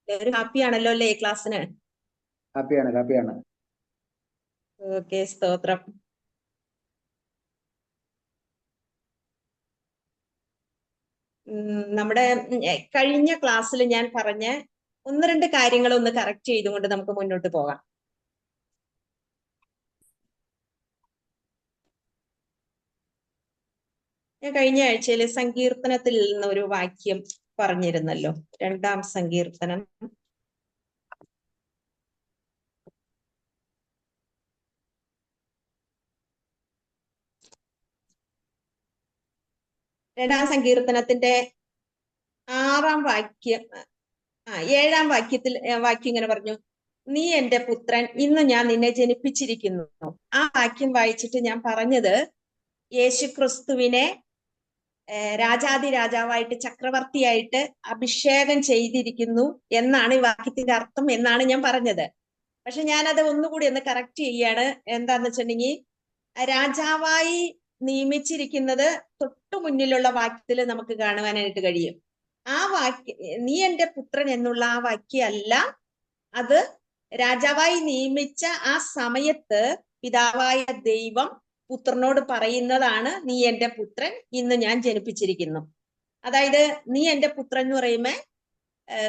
ഒരു ഹാപ്പിയാണല്ലോ അല്ലേ ക്ലാസ്സിന്? ഹാപ്പിയാണ്. ഓക്കെ, സ്തോത്രം. നമ്മുടെ കഴിഞ്ഞ ക്ലാസ്സിൽ ഞാൻ പറഞ്ഞ ഒന്ന് രണ്ട് കാര്യങ്ങൾ ഒന്ന് കറക്റ്റ് ചെയ്തുകൊണ്ട് നമുക്ക് മുന്നോട്ട് പോകാം. ഞാൻ കഴിഞ്ഞ ആഴ്ചയിൽ സങ്കീർത്തനത്തിൽ നിന്ന് ഒരു വാക്യം പറഞ്ഞിരുന്നല്ലോ. 2-ാം സങ്കീർത്തനം 2-ാം സങ്കീർത്തനത്തിന്റെ 6-ാം വാക്യം 7-ാം വാക്യം ഇങ്ങനെ പറഞ്ഞു: നീ എന്റെ പുത്രൻ, ഇന്ന് ഞാൻ നിന്നെ ജനിപ്പിച്ചിരിക്കുന്നു. ആ വാക്യം വായിച്ചിട്ട് ഞാൻ പറഞ്ഞത് യേശുക്രിസ്തുവിനെ രാജാവായിട്ട് ചക്രവർത്തിയായിട്ട് അഭിഷേകം ചെയ്തിരിക്കുന്നു എന്നാണ് ഈ വാക്യത്തിന്റെ അർത്ഥം എന്നാണ് ഞാൻ പറഞ്ഞത്. പക്ഷെ ഞാനത് ഒന്നുകൂടി ഒന്ന് കറക്റ്റ് ചെയ്യാണ്. എന്താന്ന് വെച്ചിട്ടുണ്ടെങ്കിൽ രാജാവായി നിയമിച്ചിരിക്കുന്നത് തൊട്ടു മുന്നിലുള്ള വാക്യത്തിൽ നമുക്ക് കാണുവാനായിട്ട് കഴിയും. ആ നീ എന്റെ പുത്രൻ എന്നുള്ള ആ വാക്യമല്ല, അത് രാജാവായി നിയമിച്ച ആ സമയത്ത് പിതാവായ ദൈവം പുത്രനോട് പറയുന്നതാണ്, നീ എന്റെ പുത്രൻ, ഇന്ന് ഞാൻ ജനിപ്പിച്ചിരിക്കുന്നു. അതായത് നീ എന്റെ പുത്രൻ എന്ന് പറയുമ്പോ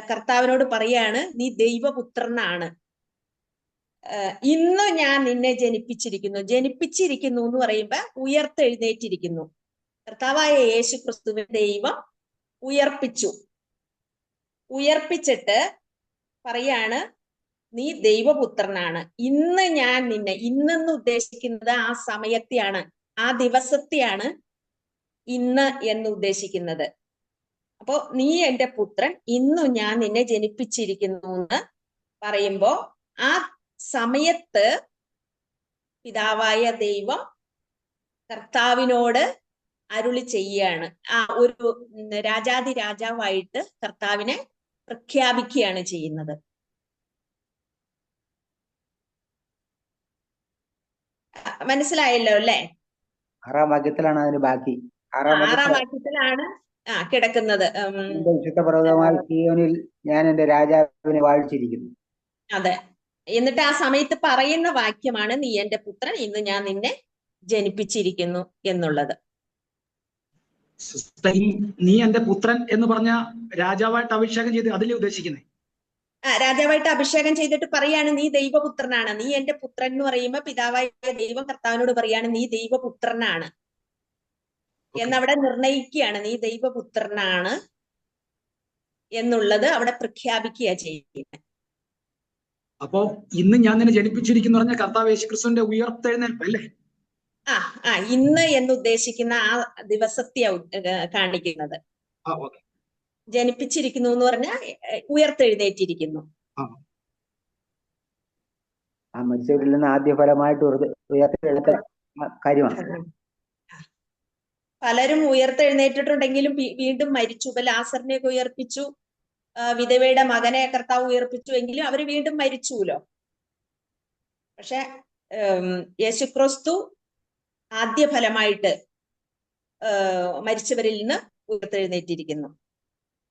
കർത്താവിനോട് പറയാണ്, നീ ദൈവപുത്രനാണ്, ഇന്ന് ഞാൻ നിന്നെ ജനിപ്പിച്ചിരിക്കുന്നു എന്ന് പറയുമ്പോ ഉയർത്തെഴുന്നേറ്റിരിക്കുന്നു. കർത്താവായ യേശു ക്രിസ്തുവിനെ ദൈവം ഉയർപ്പിച്ചിട്ട് പറയാണ്, നീ ദൈവപുത്രനാണ്, ഇന്ന് ഞാൻ നിന്നെ, ഇന്നെന്ന് ഉദ്ദേശിക്കുന്നത് ആ സമയത്തെയാണ്, ആ ദിവസത്തെയാണ് ഇന്ന് എന്ന് ഉദ്ദേശിക്കുന്നത്. അപ്പോ നീ എന്റെ പുത്രൻ, ഇന്നു ഞാൻ നിന്നെ ജനിപ്പിച്ചിരിക്കുന്നു എന്ന് പറയുമ്പോ ആ സമയത്ത് പിതാവായ ദൈവം കർത്താവിനോട് അരുളി ചെയ്യാണ്. ആ ഒരു രാജാവായിട്ട് കർത്താവിനെ പ്രഖ്യാപിക്കുകയാണ് ചെയ്യുന്നത്. മനസ്സിലായല്ലോ അല്ലേ? 6-ാം വാക്യത്തിലാണ് അതിന് ബാക്കി. 6-ാം വാക്യത്തിലാണ് കിടക്കുന്നത്. വിശുദ്ധ പർവ്വതമായ സീയോനിൽ ഞാൻ എന്റെ രാജാവിനെ വാഴിച്ചിരിക്കുന്നു. അതെ. എന്നിട്ട് ആ സമയത്ത് പറയുന്ന വാക്യമാണ്, നീ എന്റെ പുത്രൻ, ഇന്ന് ഞാൻ നിന്നെ ജനിപ്പിച്ചിരിക്കുന്നു എന്നുള്ളത്. നീ എന്റെ പുത്രൻ എന്ന് പറഞ്ഞ രാജാവായിട്ട് അഭിഷേകം ചെയ്ത് അതിലേ ഉദ്ദേശിക്കുന്നത്? രാജാവായിട്ട് അഭിഷേകം ചെയ്തിട്ട് പറയാണ്, നീ ദൈവപുത്രനാണ്. നീ എന്റെ പുത്രൻ എന്ന് പറയുമ്പോ പിതാവായ ദൈവം കർത്താവിനോട് പറയാണ്, നീ ദൈവപുത്രനാണ് എന്നവിടെ നിർണയിക്കുകയാണ്. നീ ദൈവപുത്രനാണ് എന്നുള്ളത് അവിടെ പ്രഖ്യാപിക്കുക ചെയ്യുന്നത്. അപ്പോ ഇന്ന് ഞാൻ നിന്നെ ജനിപ്പിച്ചിരിക്കുന്നു പറഞ്ഞ കർത്താവ് യേശുക്രിസ്തുവിന്റെ ഉയർത്തെഴുന്നേൽപ്പ് അല്ലേ? ഇന്ന് എന്ന് ഉദ്ദേശിക്കുന്ന ആ ദിവസത്തെയാ കാണിക്കുന്നത്. ജനിപ്പിച്ചിരിക്കുന്നു എന്ന് പറഞ്ഞാൽ ഉയർത്തെഴുന്നേറ്റിരിക്കുന്നു. മരിച്ചവരിൽ നിന്ന് ആദ്യ ഫലമായിട്ട് ഉയർത്തെഴുന്നേറ്റ കാര്യമാണ്. പലരും ഉയർത്തെഴുന്നേറ്റിട്ടുണ്ടെങ്കിലും വീണ്ടും മരിച്ചു. ലാസറിനെയൊക്കെ ഉയർപ്പിച്ചു, വിധവയുടെ മകനെ കർത്താവ് ഉയർപ്പിച്ചു, എങ്കിലും അവര് വീണ്ടും മരിച്ചുല്ലോ. പക്ഷെ യേശുക്രിസ്തു ആദ്യ ഫലമായിട്ട് മരിച്ചവരിൽ നിന്ന് ഉയർത്തെഴുന്നേറ്റിരിക്കുന്നു.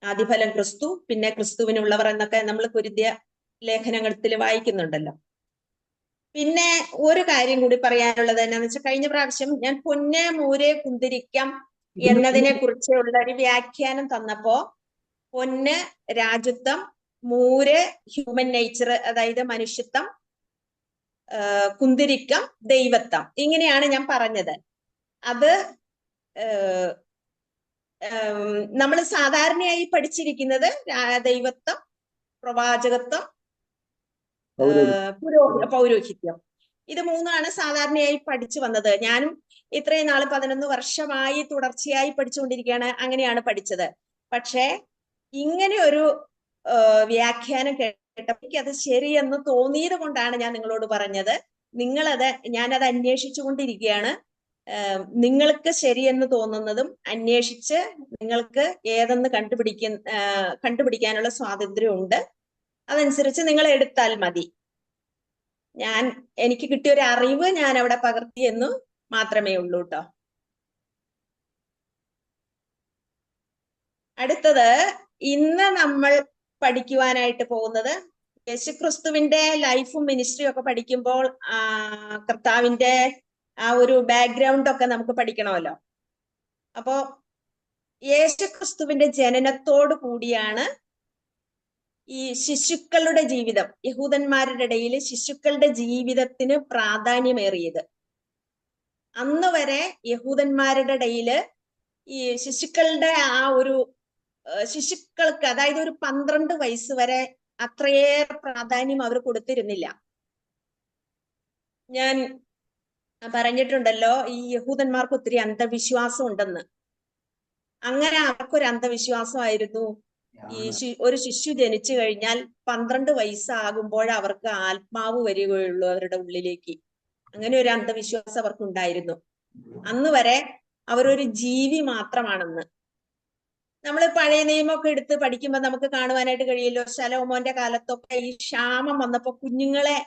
ആദ്യഫലം ക്രിസ്തു, പിന്നെ ക്രിസ്തുവിനുള്ളവർ എന്നൊക്കെ നമ്മൾ കൊരിന്ത്യ ലേഖനത്തിൽ വായിക്കുന്നുണ്ടല്ലോ. പിന്നെ ഒരു കാര്യം കൂടി പറയാനുള്ളത് എന്നാന്ന് വെച്ചാൽ, കഴിഞ്ഞ പ്രാവശ്യം ഞാൻ പൊന്നെ മൂരെ കുന്തിരിക്കം എന്നതിനെ കുറിച്ചുള്ള ഒരു വ്യാഖ്യാനം തന്നപ്പോ പൊന്ന് രാജത്വം, മൂര് ഹ്യൂമൻ നേച്ചർ അതായത് മനുഷ്യത്വം, കുന്തിരിക്കം ദൈവത്വം, ഇങ്ങനെയാണ് ഞാൻ പറഞ്ഞത്. അത് നമ്മൾ സാധാരണയായി പഠിച്ചിരിക്കുന്നത് ദൈവത്വം, പ്രവാചകത്വം, പൗരോഹിത്യം, ഇത് മൂന്നാണ് സാധാരണയായി പഠിച്ചു വന്നത്. ഞാനും ഇത്രയും നാള് 11 വർഷമായി തുടർച്ചയായി പഠിച്ചുകൊണ്ടിരിക്കുകയാണ്, അങ്ങനെയാണ് പഠിച്ചത്. പക്ഷേ ഇങ്ങനെ ഒരു വ്യാഖ്യാനം കേട്ടപ്പോൾ എനിക്കത് ശരിയെന്ന് തോന്നിയത് കൊണ്ടാണ് ഞാൻ നിങ്ങളോട് പറഞ്ഞത്. ഞാനത് അന്വേഷിച്ചു കൊണ്ടിരിക്കുകയാണ്. നിങ്ങൾക്ക് ശരിയെന്ന് തോന്നുന്നതും അന്വേഷിച്ച് നിങ്ങൾക്ക് ഏതെന്ന് കണ്ടുപിടിക്കാനുള്ള സ്വാതന്ത്ര്യമുണ്ട്. അതനുസരിച്ച് നിങ്ങൾ എടുത്താൽ മതി. എനിക്ക് കിട്ടിയ ഒരു അറിവ് ഞാൻ അവിടെ പകർത്തിയെന്നു മാത്രമേ ഉള്ളൂ കേട്ടോ. അടുത്തത് ഇന്ന് നമ്മൾ പഠിക്കുവാനായിട്ട് പോകുന്നത് യേശുക്രിസ്തുവിന്റെ ലൈഫും മിനിസ്ട്രിയും ഒക്കെ പഠിക്കുമ്പോൾ കർത്താവിന്റെ ആ ഒരു ബാക്ക്ഗ്രൗണ്ട് ഒക്കെ നമുക്ക് പഠിക്കണമല്ലോ. അപ്പോ യേശുക്രിസ്തുവിന്റെ ജനനത്തോടു കൂടിയാണ് ഈ ശിശുക്കളുടെ ജീവിതം, യഹൂദന്മാരുടെ ഇടയിൽ ശിശുക്കളുടെ ജീവിതത്തിന് പ്രാധാന്യമേറിയത്. അന്ന് വരെ യഹൂദന്മാരുടെ ഇടയില് ഈ ശിശുക്കളുടെ ആ ഒരു ശിശുക്കൾക്ക്, അതായത് ഒരു 12 വയസ്സ് വരെ അത്രയേറെ പ്രാധാന്യം അവർ കൊടുത്തിരുന്നില്ല. ഞാൻ പറഞ്ഞിട്ടുണ്ടല്ലോ, ഈ യഹൂദന്മാർക്ക് ഒത്തിരി അന്ധവിശ്വാസം ഉണ്ടെന്ന്. അങ്ങനെ അവർക്കൊരു അന്ധവിശ്വാസമായിരുന്നു, ഈ ഒരു ശിശു ജനിച്ചു കഴിഞ്ഞാൽ 12 വയസ്സാകുമ്പോൾ അവർക്ക് ആത്മാവ് വരികയുള്ളൂ അവരുടെ ഉള്ളിലേക്ക്. അങ്ങനെ ഒരു അന്ധവിശ്വാസം അവർക്കുണ്ടായിരുന്നു. അന്ന് വരെ അവരൊരു ജീവി മാത്രമാണെന്ന്. നമ്മൾ പഴയ നിയമമൊക്കെ എടുത്ത് പഠിക്കുമ്പോൾ നമുക്ക് കാണുവാനായിട്ട് കഴിയുമല്ലോ, ശലോമോന്റെ കാലത്തൊക്കെ ഈ ക്ഷാമം വന്നപ്പോ കുഞ്ഞുങ്ങളെ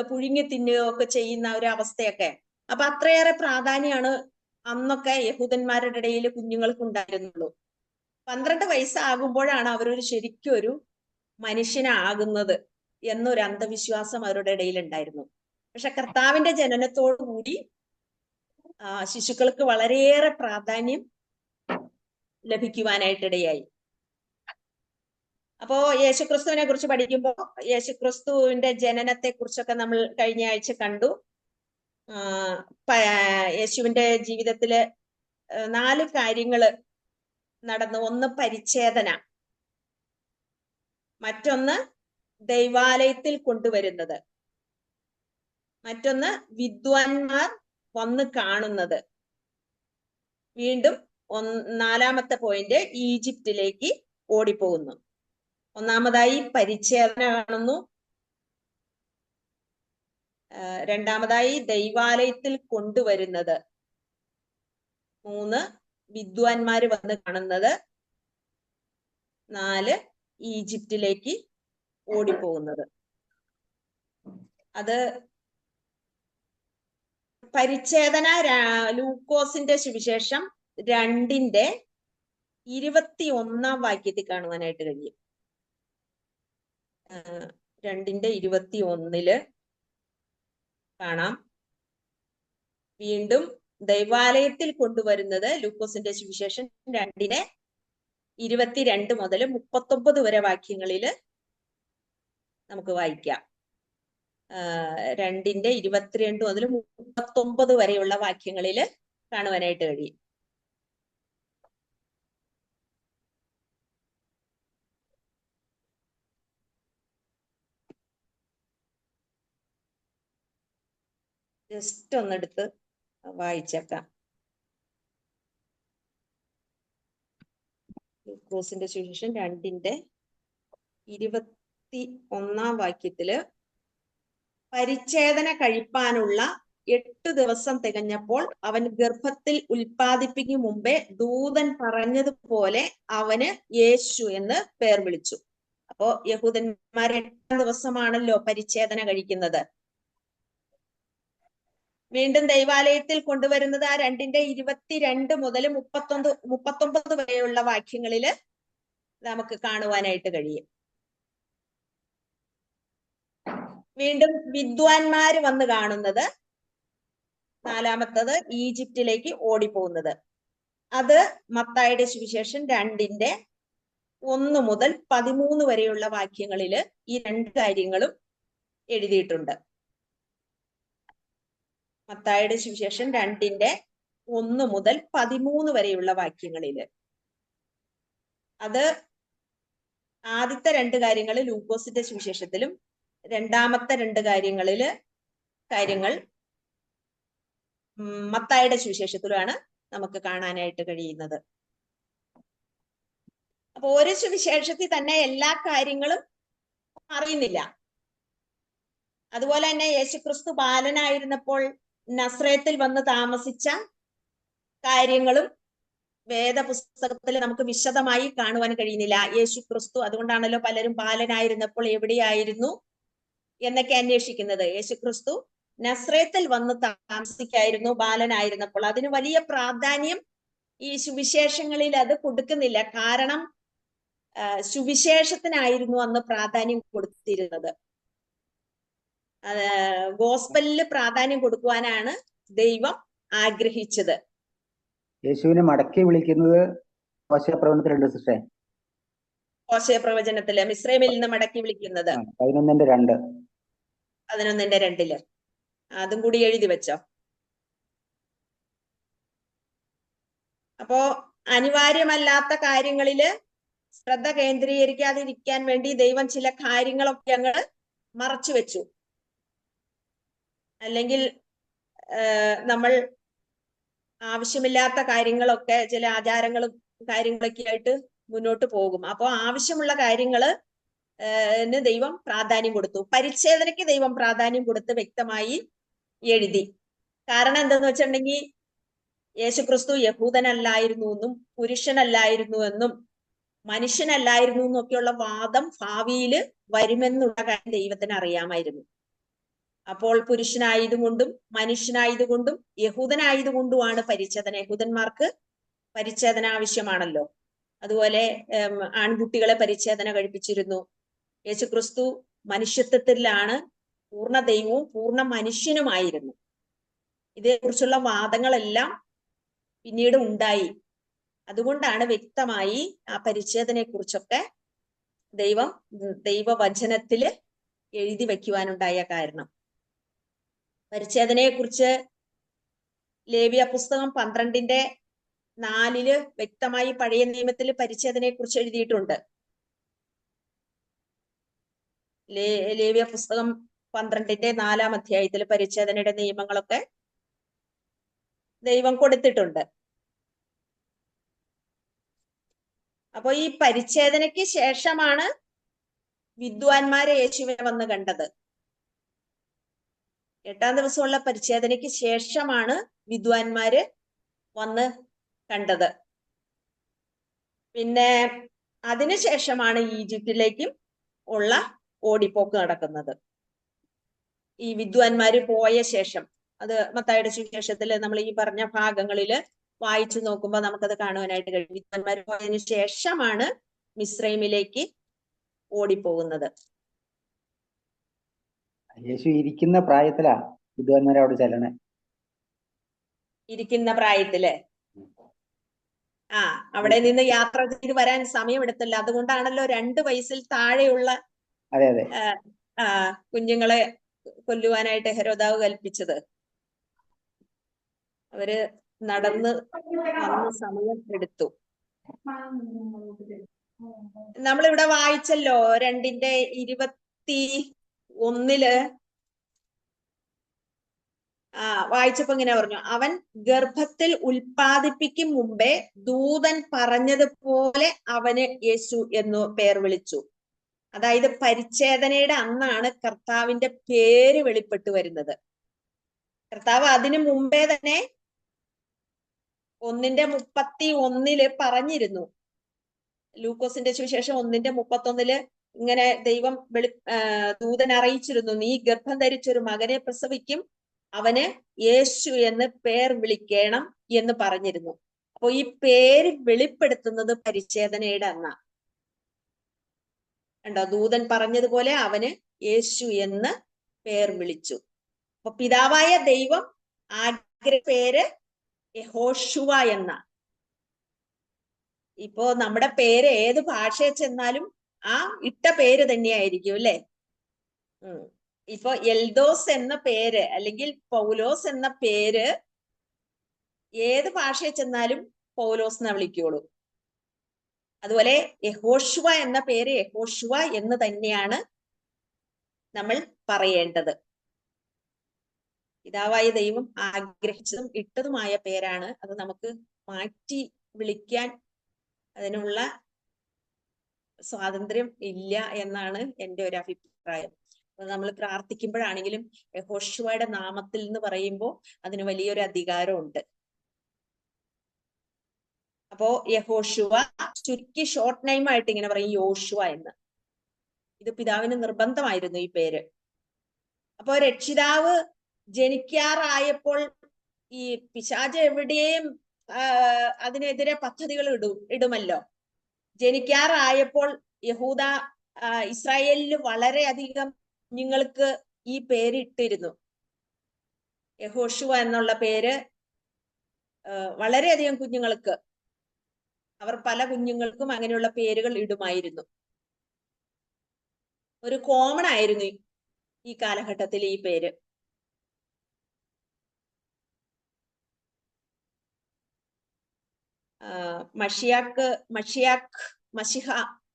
പുഴുങ്ങി തിന്നുകയൊക്കെ ചെയ്യുന്ന ഒരു അവസ്ഥയൊക്കെ. അപ്പൊ അത്രയേറെ പ്രാധാന്യമാണ് അന്നൊക്കെ യഹൂദന്മാരുടെ ഇടയിൽ കുഞ്ഞുങ്ങൾക്ക് ഉണ്ടായിരുന്നുള്ളൂ. 12 വയസ്സാകുമ്പോഴാണ് അവരൊരു ശരിക്കും ഒരു മനുഷ്യനാകുന്നത് എന്നൊരു അന്ധവിശ്വാസം അവരുടെ ഇടയിൽ ഉണ്ടായിരുന്നു. പക്ഷെ കർത്താവിന്റെ ജനനത്തോടു കൂടി ശിശുക്കൾക്ക് വളരെയേറെ പ്രാധാന്യം ലഭിക്കുവാനായിട്ടിടയായി. അപ്പോ യേശുക്രിസ്തുവിനെ കുറിച്ച് പഠിക്കുമ്പോൾ യേശുക്രിസ്തുവിന്റെ ജനനത്തെ കുറിച്ചൊക്കെ നമ്മൾ കഴിഞ്ഞ ആഴ്ച കണ്ടു. യേശുവിന്റെ ജീവിതത്തില് 4 കാര്യങ്ങള് നടന്നു. ഒന്ന് പരിച്ഛേദന, മറ്റൊന്ന് ദൈവാലയത്തിൽ കൊണ്ടുവരുന്നത്, മറ്റൊന്ന് വിദ്വാൻമാർ വന്ന് കാണുന്നത്, വീണ്ടും 4-ാമത്തെ പോയിന്റ് ഈജിപ്തിലേക്ക് ഓടിപ്പോകുന്നു. ഒന്നാമതായി പരിച്ഛേദന കാണുന്നു, രണ്ടാമതായി ദൈവാലയത്തിൽ കൊണ്ടുവരുന്നത്, 3 വിദ്വാൻമാര് വന്ന് കാണുന്നത്, 4 ഈജിപ്തിലേക്ക് ഓടിപ്പോകുന്നത്. അത് പരിച്ഛേദന ലൂക്കോസിന്റെ സുവിശേഷം 2-ന്റെ 21-ാം വാക്യത്തിൽ കാണുവാനായിട്ട് കഴിയും. 2-ന്റെ 21-ല് കാണാം. വീണ്ടും ദൈവാലയത്തിൽ കൊണ്ടുവരുന്നത് ലൂക്കോസിന്റെ സുവിശേഷം 2-ന്റെ 22 മുതൽ 39 വരെ വാക്യങ്ങളിൽ നമുക്ക് വായിക്കാം. 2-ന്റെ 22 മുതൽ 39 വരെയുള്ള വാക്യങ്ങളിൽ കാണുവാനായിട്ട് കഴിയും. ജസ്റ്റ് ഒന്നെടുത്ത് വായിച്ചേക്കാം. ലൂക്കോസിന്റെ സുവിശേഷം 2-ന്റെ 21-ാം വാക്യത്തില് പരിച്ഛേദന കഴിപ്പാനുള്ള 8 ദിവസം തികഞ്ഞപ്പോൾ അവൻ ഗർഭത്തിൽ ഉൽപ്പാദിപ്പിക്കും മുമ്പേ ദൂതൻ പറഞ്ഞതുപോലെ അവന് യേശു എന്ന് പേർ വിളിച്ചു. അപ്പോ യഹൂദന്മാർ 8-ാം ദിവസമാണല്ലോ പരിച്ഛേദന കഴിക്കുന്നത്. വീണ്ടും ദൈവാലയത്തിൽ കൊണ്ടുവരുന്നത് 2-ന്റെ 22 മുതൽ 39 വരെയുള്ള വാക്യങ്ങളിൽ നമുക്ക് കാണുവാനായിട്ട് കഴിയും. വീണ്ടും വിദ്വാൻമാര് വന്ന് കാണുന്നത്, 4-മത്തത് ഈജിപ്തിലേക്ക് ഓടിപ്പോകുന്നത്. അത് മത്തായിയുടെ സുവിശേഷം 2-ന്റെ 1 മുതൽ 13 വരെയുള്ള വാക്യങ്ങളിൽ ഈ 2 കാര്യങ്ങളും എഴുതിയിട്ടുണ്ട്. മത്തായിയുടെ സുവിശേഷം 2-ന്റെ 1 മുതൽ 13 വരെയുള്ള വാക്യങ്ങളിൽ. അത് ആദ്യത്തെ 2 കാര്യങ്ങൾ ലൂക്കോസിന്റെ സുവിശേഷത്തിലും, 2-മത്തെ 2 കാര്യങ്ങൾ മത്തായിയുടെ സുവിശേഷത്തിലുമാണ് നമുക്ക് കാണാനായിട്ട് കഴിയുന്നത്. അപ്പൊ ഒരു സുവിശേഷത്തിൽ തന്നെ എല്ലാ കാര്യങ്ങളും അറിയുന്നില്ല. അതുപോലെ തന്നെ യേശുക്രിസ്തു ബാലനായിരുന്നപ്പോൾ നസ്രയത്തിൽ വന്ന് താമസിച്ച കാര്യങ്ങളും വേദപുസ്തകത്തിൽ നമുക്ക് വിശദമായി കാണുവാൻ കഴിയുന്നില്ല. യേശുക്രിസ്തു, അതുകൊണ്ടാണല്ലോ പലരും ബാലനായിരുന്നപ്പോൾ എവിടെയായിരുന്നു എന്നൊക്കെ അന്വേഷിക്കുന്നത്. യേശുക്രിസ്തു നസ്രയത്തിൽ വന്ന് താമസിക്കായിരുന്നു ബാലനായിരുന്നപ്പോൾ. അതിന് വലിയ പ്രാധാന്യം ഈ സുവിശേഷങ്ങളിൽ അത് കൊടുക്കുന്നില്ല. കാരണം സുവിശേഷത്തിനായിരുന്നു അന്ന് പ്രാധാന്യം കൊടുത്തിരുന്നത്. ഗോസ്പലിന് പ്രാധാന്യം കൊടുക്കുവാനാണ് ദൈവം ആഗ്രഹിച്ചത്. യേശുവിനെ മടക്കി വിളിക്കുന്നത് ഹോശേയ-പ്രവചനത്തിലുണ്ട് സിസ്റ്ററെ. ഹോശേയ-പ്രവചനത്തില് മിസ്രയീമിൽ നിന്ന് മടക്കി വിളിക്കുന്നത് 11:2. 11:2. അതും കൂടി എഴുതി വെച്ചോ. അപ്പോ അനിവാര്യമല്ലാത്ത കാര്യങ്ങളില് ശ്രദ്ധ കേന്ദ്രീകരിക്കാതിരിക്കാൻ വേണ്ടി ദൈവം ചില കാര്യങ്ങളൊക്കെ അങ്ങ് മറച്ചു വെച്ചു. അല്ലെങ്കിൽ നമ്മൾ ആവശ്യമില്ലാത്ത കാര്യങ്ങളൊക്കെ, ചില ആചാരങ്ങളും കാര്യങ്ങളൊക്കെ ആയിട്ട് മുന്നോട്ട് പോകും. അപ്പോൾ ആവശ്യമുള്ള കാര്യങ്ങള് ദൈവം പ്രാധാന്യം കൊടുത്തു. പരിച്ഛേദനയ്ക്ക് ദൈവം പ്രാധാന്യം കൊടുത്ത് വ്യക്തമായി എഴുതി. കാരണം എന്തെന്ന് വെച്ചിട്ടുണ്ടെങ്കിൽ യേശുക്രിസ്തു യഹൂദനല്ലായിരുന്നു എന്നും പുരുഷനല്ലായിരുന്നു എന്നും മനുഷ്യനല്ലായിരുന്നു എന്നൊക്കെയുള്ള വാദം ഭാവിയിൽ വരുമെന്നുള്ള കാര്യം ദൈവത്തിന് അറിയാമായിരുന്നു. അപ്പോൾ പുരുഷനായതുകൊണ്ടും മനുഷ്യനായതുകൊണ്ടും യഹൂദനായതുകൊണ്ടുമാണ് പരിച്ഛേദന. യഹൂദന്മാർക്ക് പരിച്ഛേദന ആവശ്യമാണല്ലോ. അതുപോലെ ആൺകുട്ടികളെ പരിച്ഛേദന കഴിപ്പിച്ചിരുന്നു. യേശുക്രിസ്തു മനുഷ്യത്വത്തിലാണ് പൂർണ്ണ ദൈവവും പൂർണ്ണ മനുഷ്യനുമായിരുന്നു. ഇതേക്കുറിച്ചുള്ള വാദങ്ങളെല്ലാം പിന്നീട് ഉണ്ടായി. അതുകൊണ്ടാണ് വ്യക്തമായി ആ പരിച്ഛേദനയെ കുറിച്ചൊക്കെ ദൈവവചനത്തില് എഴുതി വയ്ക്കുവാനുണ്ടായ കാരണം. പരിച്ഛേദനയെ കുറിച്ച് ലേവ്യ പുസ്തകം 12:4 വ്യക്തമായി പഴയ നിയമത്തിൽ പരിച്ഛേദനയെ കുറിച്ച് എഴുതിയിട്ടുണ്ട്. ലേവ്യ പുസ്തകം 12:4 അധ്യായത്തിൽ പരിച്ഛേദനയുടെ നിയമങ്ങളൊക്കെ ദൈവം കൊടുത്തിട്ടുണ്ട്. അപ്പൊ ഈ പരിച്ഛേദനയ്ക്ക് ശേഷമാണ് വിദ്വാൻമാരെ യേശുവിനെ വന്ന് കണ്ടത്. 8-ാം ദിവസമുള്ള പരിച്ഛേദനയ്ക്ക് ശേഷമാണ് വിദ്വാൻമാര് വന്ന് കണ്ടത്. പിന്നെ അതിനുശേഷമാണ് ഈജിപ്തിലേക്കും ഉള്ള ഓടിപ്പോക്ക് നടക്കുന്നത്. ഈ വിദ്വാൻമാര് പോയ ശേഷം, അത് മത്തായിയുടെ സുവിശേഷത്തിൽ നമ്മൾ ഈ പറഞ്ഞ ഭാഗങ്ങളില് വായിച്ചു നോക്കുമ്പോൾ നമുക്കത് കാണുവാനായിട്ട് കഴിയും. വിദ്വാൻമാര് പോയതിനു ശേഷമാണ് മിസ്രൈമിലേക്ക് ഓടിപ്പോകുന്നത്. യേശു ഇരിക്കുന്ന പ്രായത്തിലാ വിദ്വാൻമാരെ അവിടെ ചെല്ലണേ. ഇരിക്കുന്ന പ്രായത്തില് അവിടെ നിന്ന് യാത്ര ചെയ്ത് വരാൻ സമയമെടുത്തില്ല. അതുകൊണ്ടാണല്ലോ 2 വയസ്സിൽ താഴെയുള്ള കുഞ്ഞുങ്ങളെ കൊല്ലുവാനായിട്ട് ഹെരോദാവ് കൽപ്പിച്ചത്. അവര് നടന്ന് വന്ന് സമയം എടുത്തു. നമ്മളിവിടെ വായിച്ചല്ലോ 2:21 വായിച്ചപ്പോ ഇങ്ങനെ പറഞ്ഞു, അവൻ ഗർഭത്തിൽ ഉൽപ്പാദിപ്പിക്കും മുമ്പേ ദൂതൻ പറഞ്ഞതുപോലെ അവന് യേശു എന്നു പേർ വിളിച്ചു. അതായത് പരിച്ഛേദനയുടെ അന്നാണ് കർത്താവിന്റെ പേര് വെളിപ്പെട്ടു വരുന്നത്. കർത്താവ് അതിനു മുമ്പേ തന്നെ 1:31 പറഞ്ഞിരുന്നു. ലൂക്കോസിന്റെ സുവിശേഷം 1:31 ഇങ്ങനെ ദൈവം ദൂതൻ അറിയിച്ചിരുന്നു, നീ ഗർഭം ധരിച്ചൊരു മകനെ പ്രസവിക്കും, അവന് യേശു എന്ന് പേർ വിളിക്കണം എന്ന് പറഞ്ഞിരുന്നു. അപ്പൊ ഈ പേര് വെളിപ്പെടുത്തുന്നത് പരിച്ഛേദനയുടെ അന്നാ. കണ്ടോ, ദൂതൻ പറഞ്ഞതുപോലെ അവന് യേശു എന്ന് പേർ വിളിച്ചു. അപ്പൊ പിതാവായ ദൈവം പേര് യഹോശുവ എന്ന. ഇപ്പോ നമ്മുടെ പേര് ഏത് ഭാഷയിൽ ചെന്നാലും ആ ഇട്ട പേര് തന്നെയായിരിക്കും അല്ലെ. ഇപ്പൊ എൽദോസ് എന്ന പേര് അല്ലെങ്കിൽ പൗലോസ് എന്ന പേര് ഏത് ഭാഷയിൽ ചെന്നാലും പൗലോസ് എന്ന് വിളിക്കുള്ളൂ. അതുപോലെ യഹോശുവ എന്ന പേര് യഹോശുവ എന്ന് തന്നെയാണ് നമ്മൾ പറയേണ്ടത്. പിതാവായ ദൈവം ആഗ്രഹിച്ചതും ഇട്ടതുമായ പേരാണ്. അത് നമുക്ക് മാറ്റി വിളിക്കാൻ അതിനുള്ള സ്വാതന്ത്ര്യം ഇല്ല എന്നാണ് എൻ്റെ ഒരു അഭിപ്രായം. അപ്പൊ നമ്മൾ പ്രാർത്ഥിക്കുമ്പോഴാണെങ്കിലും യഹോശുവയുടെ നാമത്തിൽ എന്ന് പറയുമ്പോൾ അതിന് വലിയൊരു അധികാരമുണ്ട്. അപ്പോ യഹോശുവ ചുരുക്കി ഷോർട്ട് നെയിം ആയിട്ട് ഇങ്ങനെ പറയും യോശുവ എന്ന്. ഇത് പിതാവിന് നിർബന്ധമായിരുന്നു ഈ പേര്. അപ്പോ രക്ഷിതാവ് ജനിക്കാറായപ്പോൾ ഈ പിശാച് എവിടെയും അതിനെതിരെ പദ്ധതികൾ ഇടുമല്ലോ. ജനിക്കാറായപ്പോൾ യഹൂദ ഇസ്രായേലിൽ വളരെയധികം കുഞ്ഞുങ്ങൾക്ക് ഈ പേര് ഇട്ടിരുന്നു. യഹോശുവ എന്നുള്ള പേര് വളരെയധികം കുഞ്ഞുങ്ങൾക്ക്, അവർ പല കുഞ്ഞുങ്ങൾക്കും അങ്ങനെയുള്ള പേരുകൾ ഇടുമായിരുന്നു. ഒരു കോമൺ ആയിരുന്നു ഈ കാലഘട്ടത്തിൽ ഈ പേര്.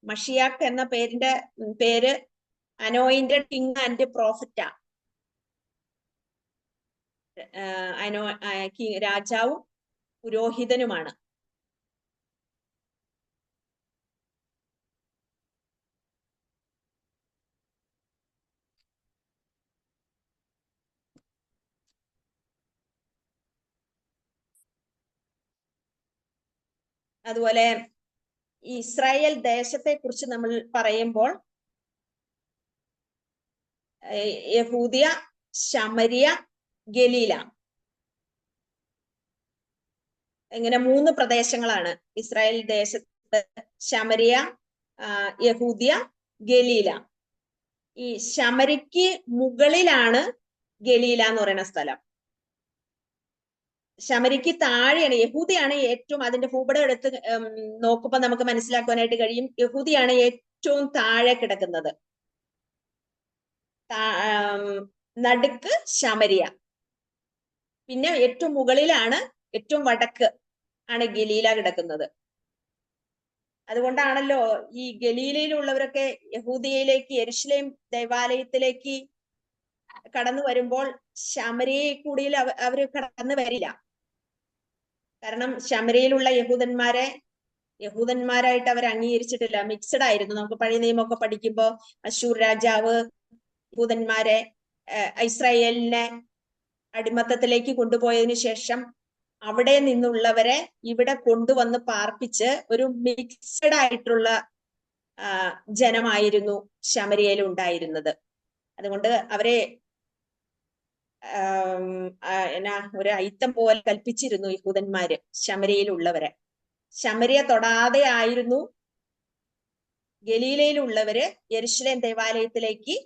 മഷിയാക്ക് എന്ന പേര് അനോയിന്റഡ് കിങ് ആൻഡ് പ്രോഫറ്റ. രാജാവും പുരോഹിതനുമാണ്. അതുപോലെ ഇസ്രായേൽ ദേശത്തെ കുറിച്ച് നമ്മൾ പറയുമ്പോൾ യഹൂദിയ, ശമരിയ, ഗലീല, ഇങ്ങനെ 3 പ്രദേശങ്ങളാണ് ഇസ്രായേൽ ദേശത്ത്. ശമരിയ, യഹൂദിയ, ഗലീല. ഈ ശമരിക്ക് മുകളിലാണ് ഗലീല എന്ന് പറയുന്ന സ്ഥലം. ശമരിക്ക് താഴെയാണ്, യഹൂദിയാണ് ഏറ്റവും, അതിന്റെ ഭൂപടം എടുത്ത് നോക്കുമ്പോൾ നമുക്ക് മനസ്സിലാക്കുവാനായിട്ട് കഴിയും, യഹൂദിയാണ് ഏറ്റവും താഴെ കിടക്കുന്നത്. നടുക്ക് ശമരിയ, പിന്നെ ഏറ്റവും മുകളിലാണ്, ഏറ്റവും വടക്ക് ആണ് ഗലീല കിടക്കുന്നത്. അതുകൊണ്ടാണല്ലോ ഈ ഗലീലയിലുള്ളവരൊക്കെ യഹൂദിയയിലേക്ക്, യെരുശലേം ദേവാലയത്തിലേക്ക് കടന്നു വരുമ്പോൾ ശമരിയ കൂടിയിൽ അവര് കടന്നു വരില്ല. കാരണം ശമരിയിലുള്ള യഹൂദന്മാരായിട്ട് അവർ അംഗീകരിച്ചിട്ടില്ല. മിക്സഡ് ആയിരുന്നു. നമുക്ക് പഴയ നിയമമൊക്കെ പഠിക്കുമ്പോൾ അശൂർ രാജാവ് യഹൂദന്മാരെ, ഇസ്രായേലിനെ അടിമത്തത്തിലേക്ക് കൊണ്ടുപോയതിനു ശേഷം അവിടെ നിന്നുള്ളവരെ ഇവിടെ കൊണ്ടുവന്ന് പാർപ്പിച്ച് ഒരു മിക്സഡ് ആയിട്ടുള്ള ജനമായിരുന്നു ശമരിയയിൽ ഉണ്ടായിരുന്നത്. അതുകൊണ്ട് അവരെ ഒരു ഐത്തം പോലെ കൽപ്പിച്ചിരുന്നു യഹൂദന്മാര് ശമരിയയിലുള്ളവരെ. ശമരിയ തൊടാതെ ആയിരുന്നു ഗലീലയിലുള്ളവര് യെരുശലേം ദേവാലയത്തിലേക്ക്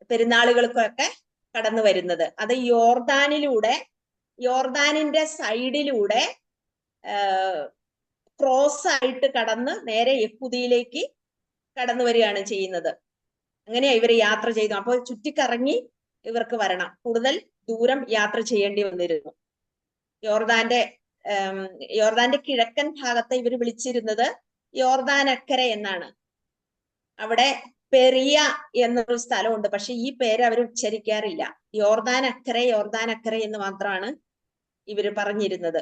പെരുന്നാളുകൾക്കൊക്കെ കടന്നു വരുന്നത്. അത് യോർദാനിന്റെ സൈഡിലൂടെ ക്രോസ് ആയിട്ട് കടന്ന് നേരെ യഹൂദിയിലേക്ക് കടന്നു വരികയാണ് ചെയ്യുന്നത്. അങ്ങനെയാ ഇവര് യാത്ര ചെയ്തു. അപ്പോൾ ചുറ്റിക്കറങ്ങി ഇവർക്ക് വരണം. കൂടുതൽ ദൂരം യാത്ര ചെയ്യേണ്ടി വന്നിരുന്നു. യോർദാന്റെ കിഴക്കൻ ഭാഗത്തെ ഇവർ വിളിച്ചിരുന്നത് യോർദാനക്കര എന്നാണ്. അവിടെ പെറിയ എന്നൊരു സ്ഥലമുണ്ട്, പക്ഷെ ഈ പേര് അവർ ഉച്ചരിക്കാറില്ല. യോർദാനക്കര എന്ന് മാത്രമാണ് ഇവര് പറഞ്ഞിരുന്നത്.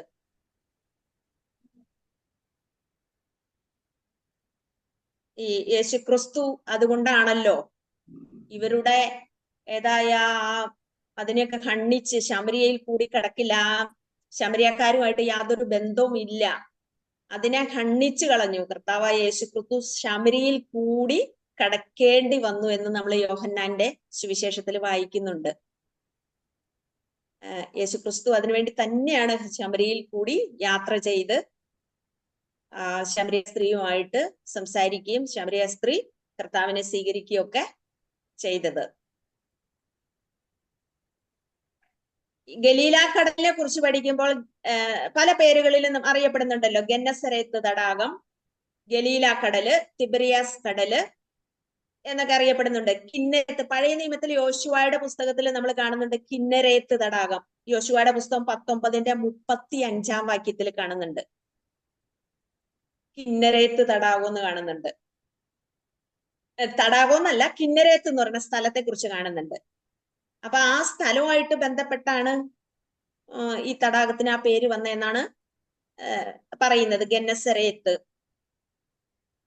ഈ യേശുക്രിസ്തു അതുകൊണ്ടാണല്ലോ ഇവരുടെ അതിനെയൊക്കെ ഖണ്ഡിച്ച് ശമരിയയിൽ കൂടി കിടക്കില്ല, ശമരിയക്കാരുമായിട്ട് യാതൊരു ബന്ധവും ഇല്ല, അതിനെ ഖണ്ഡിച്ചു കളഞ്ഞു. കർത്താവായ യേശുക്രിസ്തു ശമരിയിൽ കൂടി കടക്കേണ്ടി വന്നു എന്ന് നമ്മൾ യോഹന്നാന്റെ സുവിശേഷത്തിൽ വായിക്കുന്നുണ്ട്. യേശുക്രിസ്തു അതിനുവേണ്ടി തന്നെയാണ് ശമരിയിൽ കൂടി യാത്ര ചെയ്ത് ശമരിയ സ്ത്രീയുമായിട്ട് സംസാരിക്കുകയും ശമരിയ സ്ത്രീ കർത്താവിനെ സ്വീകരിക്കുകയും ഒക്കെ ചെയ്തത്. ഗലീല കടലിനെ കുറിച്ച് പഠിക്കുമ്പോൾ പല പേരുകളിലും അറിയപ്പെടുന്നുണ്ടല്ലോ. ഗന്നസരേത്ത് തടാകം, ഗലീല കടല്, തിബരിയാസ് കടല് എന്നൊക്കെ അറിയപ്പെടുന്നുണ്ട്. കിന്നരേത്ത്, പഴയ നിയമത്തിൽ യോശുവയുടെ പുസ്തകത്തിൽ നമ്മൾ കാണുന്നുണ്ട് കിന്നരേത്ത് തടാകം. യോശുവയുടെ പുസ്തകം 19:35 വാക്യത്തിൽ കാണുന്നുണ്ട് കിന്നരേത്ത് തടാകം എന്ന് കാണുന്നുണ്ട്. തടാകം എന്നല്ല, കിന്നരേത്ത് എന്ന് പറയുന്ന സ്ഥലത്തെ കുറിച്ച് കാണുന്നുണ്ട്. അപ്പൊ ആ സ്ഥലവുമായിട്ട് ബന്ധപ്പെട്ടാണ് ഈ തടാകത്തിന് ആ പേര് വന്നതെന്നാണ് പറയുന്നത്. ഗന്നസരേത്ത്,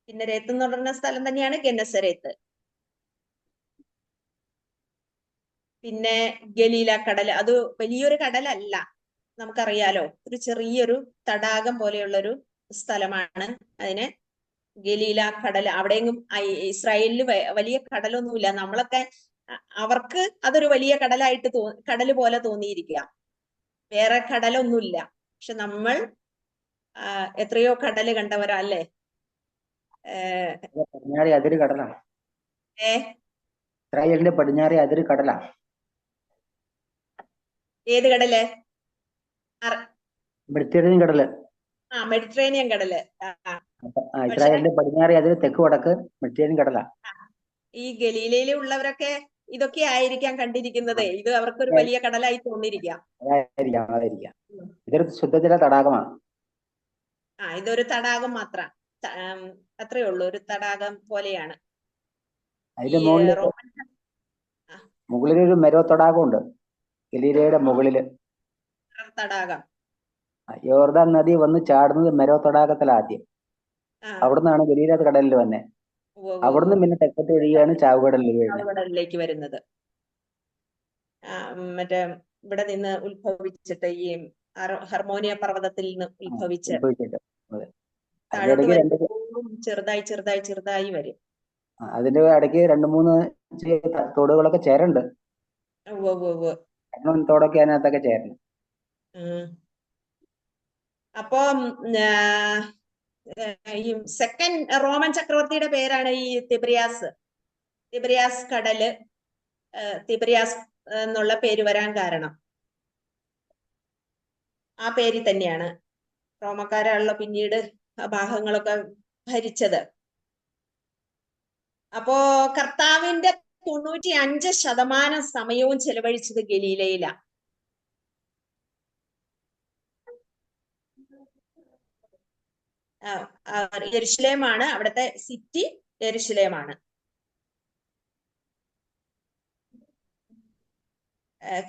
കിന്നരേത്ത് എന്ന് പറയുന്ന സ്ഥലം തന്നെയാണ് ഗന്നസരേത്ത്. പിന്നെ ഗലീല കടൽ, അത് വലിയൊരു കടലല്ല, നമുക്കറിയാലോ, ഒരു ചെറിയൊരു തടാകം പോലെയുള്ളൊരു സ്ഥലമാണ്. അതിന് ഗലീല കടൽ. അവിടെയെങ്കിലും ഇസ്രായേലില് വലിയ കടലൊന്നുമില്ല. നമ്മളൊക്കെ, അവർക്ക് അതൊരു വലിയ കടലായിട്ട് കടല് പോലെ തോന്നിയിരിക്കുക. വേറെ കടലൊന്നുമില്ല. പക്ഷെ നമ്മൾ എത്രയോ കടല് കണ്ടവരാ അല്ലേ? പടിഞ്ഞാറേ അതിര് കടലാണ്. ഏ ഇസ്രായേലിന്റെ പടിഞ്ഞാറേ അതിര് കടലാണ്. ഏത് കടല്? മെഡിറ്ററേനിയൻ കടല്. മെഡിറ്ററേനിയൻ കടല്. പക്ഷെ ഇസ്രായേലിന്റെ പടിഞ്ഞാറേ അതിര് തെക്ക് വടക്ക് മെഡിറ്ററേനിയൻ കടലാണ്. ഈ ഗലീലയിൽ ഉള്ളവരൊക്കെ ഇതൊക്കെ ആയിരിക്കാം കണ്ടിരിക്കുന്നത്. ഇത് അവർക്കൊരു വലിയ കടലായി തോന്നിയിരിക്കാം. അതായിരിക്കാം. ഇതൊരു ശുദ്ധജല തടാകമാണ്. ഇതൊരു തടാകം മാത്രം, അത്രേ ഉള്ളൂ, ഒരു തടാകം പോലെയാണ്. അതിന്റെ മുകളിലൊരു മെരോ തടാകമുണ്ട്, ഗലീലയുടെ മുകളില്. തടാകം യോർദാൻ നദി വന്ന് ചാടുന്നത് മെരോ തടാകത്തിലാദ്യം. അവിടുന്നാണ് ഗലീല കടലിൽ വന്നെ. അവിടുന്ന് പിന്നെ തെക്കോട്ട് വഴിയാണ് ചാവുകടലിലേക്ക് വരുന്നത്. മറ്റേ ഇവിടെ നിന്ന് ഉത്ഭവിച്ചിട്ട് ഈ ഹർമോനിയ പർവ്വതത്തിൽ നിന്ന് ഉത്ഭവിച്ച് ചെറുതായി ചെറുതായി ചെറുതായി വരും. അതിന്റെ ഇടയ്ക്ക് 2-3 തോടുകളൊക്കെ ചേരുന്നുണ്ട്. തോടൊക്കെ അതിനകത്തൊക്കെ ചേരണം. അപ്പൊ ഈ സെക്കൻഡ് റോമൻ ചക്രവർത്തിയുടെ പേരാണ് ഈ തിബറിയാസ്. തിബറിയാസ് കടല്, തിബറിയാസ് എന്നുള്ള പേര് വരാൻ കാരണം ആ പേരിൽ തന്നെയാണ്. റോമക്കാരാണല്ലോ പിന്നീട് ആ ഭാഗങ്ങളൊക്കെ ഭരിച്ചത്. അപ്പോ കർത്താവിന്റെ 95% സമയവും ചെലവഴിച്ചത് ഗലീലയിലാണ്. യെരുശലേമാണ് അവിടുത്തെ സിറ്റി, യെരുശലേമാണ്.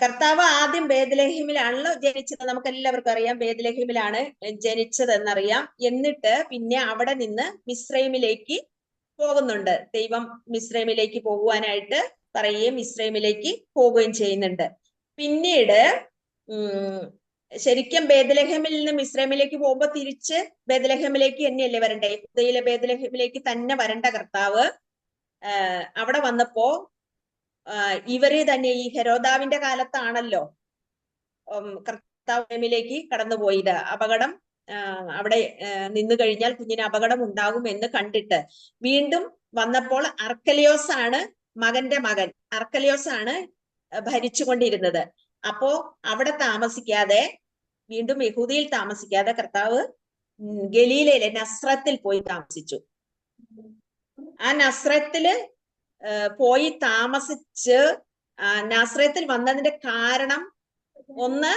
കർത്താവ് ആദ്യം ബേത്ലഹേമിലാണല്ലോ ജനിച്ചത്. നമുക്ക് എല്ലാവർക്കും അറിയാം ബേത്ലഹേമിലാണ് ജനിച്ചത് എന്നറിയാം. എന്നിട്ട് പിന്നെ അവിടെ നിന്ന് മിസ്രൈമിലേക്ക് പോകുന്നുണ്ട്. ദൈവം മിസ്രൈമിലേക്ക് പോകുവാനായിട്ട് പറയുകയും മിസ്രൈമിലേക്ക് പോവുകയും ചെയ്യുന്നുണ്ട്. പിന്നീട് ശരിക്കും ബേത്ലഹേമിൽ നിന്ന് മിസ്രൈമിലേക്ക് പോകുമ്പോ തിരിച്ച് ബേത്ലഹേമിലേക്ക് തന്നെയല്ലേ വരണ്ടേ? യഹൂദയിലെ ബേത്ലഹേമിലേക്ക് തന്നെ വരണ്ട കർത്താവ് അവിടെ വന്നപ്പോ ഇവര് തന്നെ ഈ ഹെരോദാവിന്റെ കാലത്താണല്ലോ കർത്താവിലേക്ക് കടന്നുപോയത്. അപകടം അവിടെ നിന്നു കഴിഞ്ഞാൽ കുഞ്ഞിന് അപകടം ഉണ്ടാകും എന്ന് കണ്ടിട്ട് വീണ്ടും വന്നപ്പോൾ അർക്കലിയോസ് ആണ് മകന്റെ മകൻ. അർക്കലിയോസ് ആണ് ഭരിച്ചുകൊണ്ടിരുന്നത്. അപ്പോ അവിടെ താമസിക്കാതെ, വീണ്ടും യഹൂദിയിൽ താമസിക്കാതെ കർത്താവ് ഗലീലയിലെ നസ്രത്തിൽ പോയി താമസിച്ചു. ആ നസ്രത്തില് പോയി താമസിച്ച് നസ്രത്തിൽ വന്നതിന്റെ കാരണം ഒന്ന്,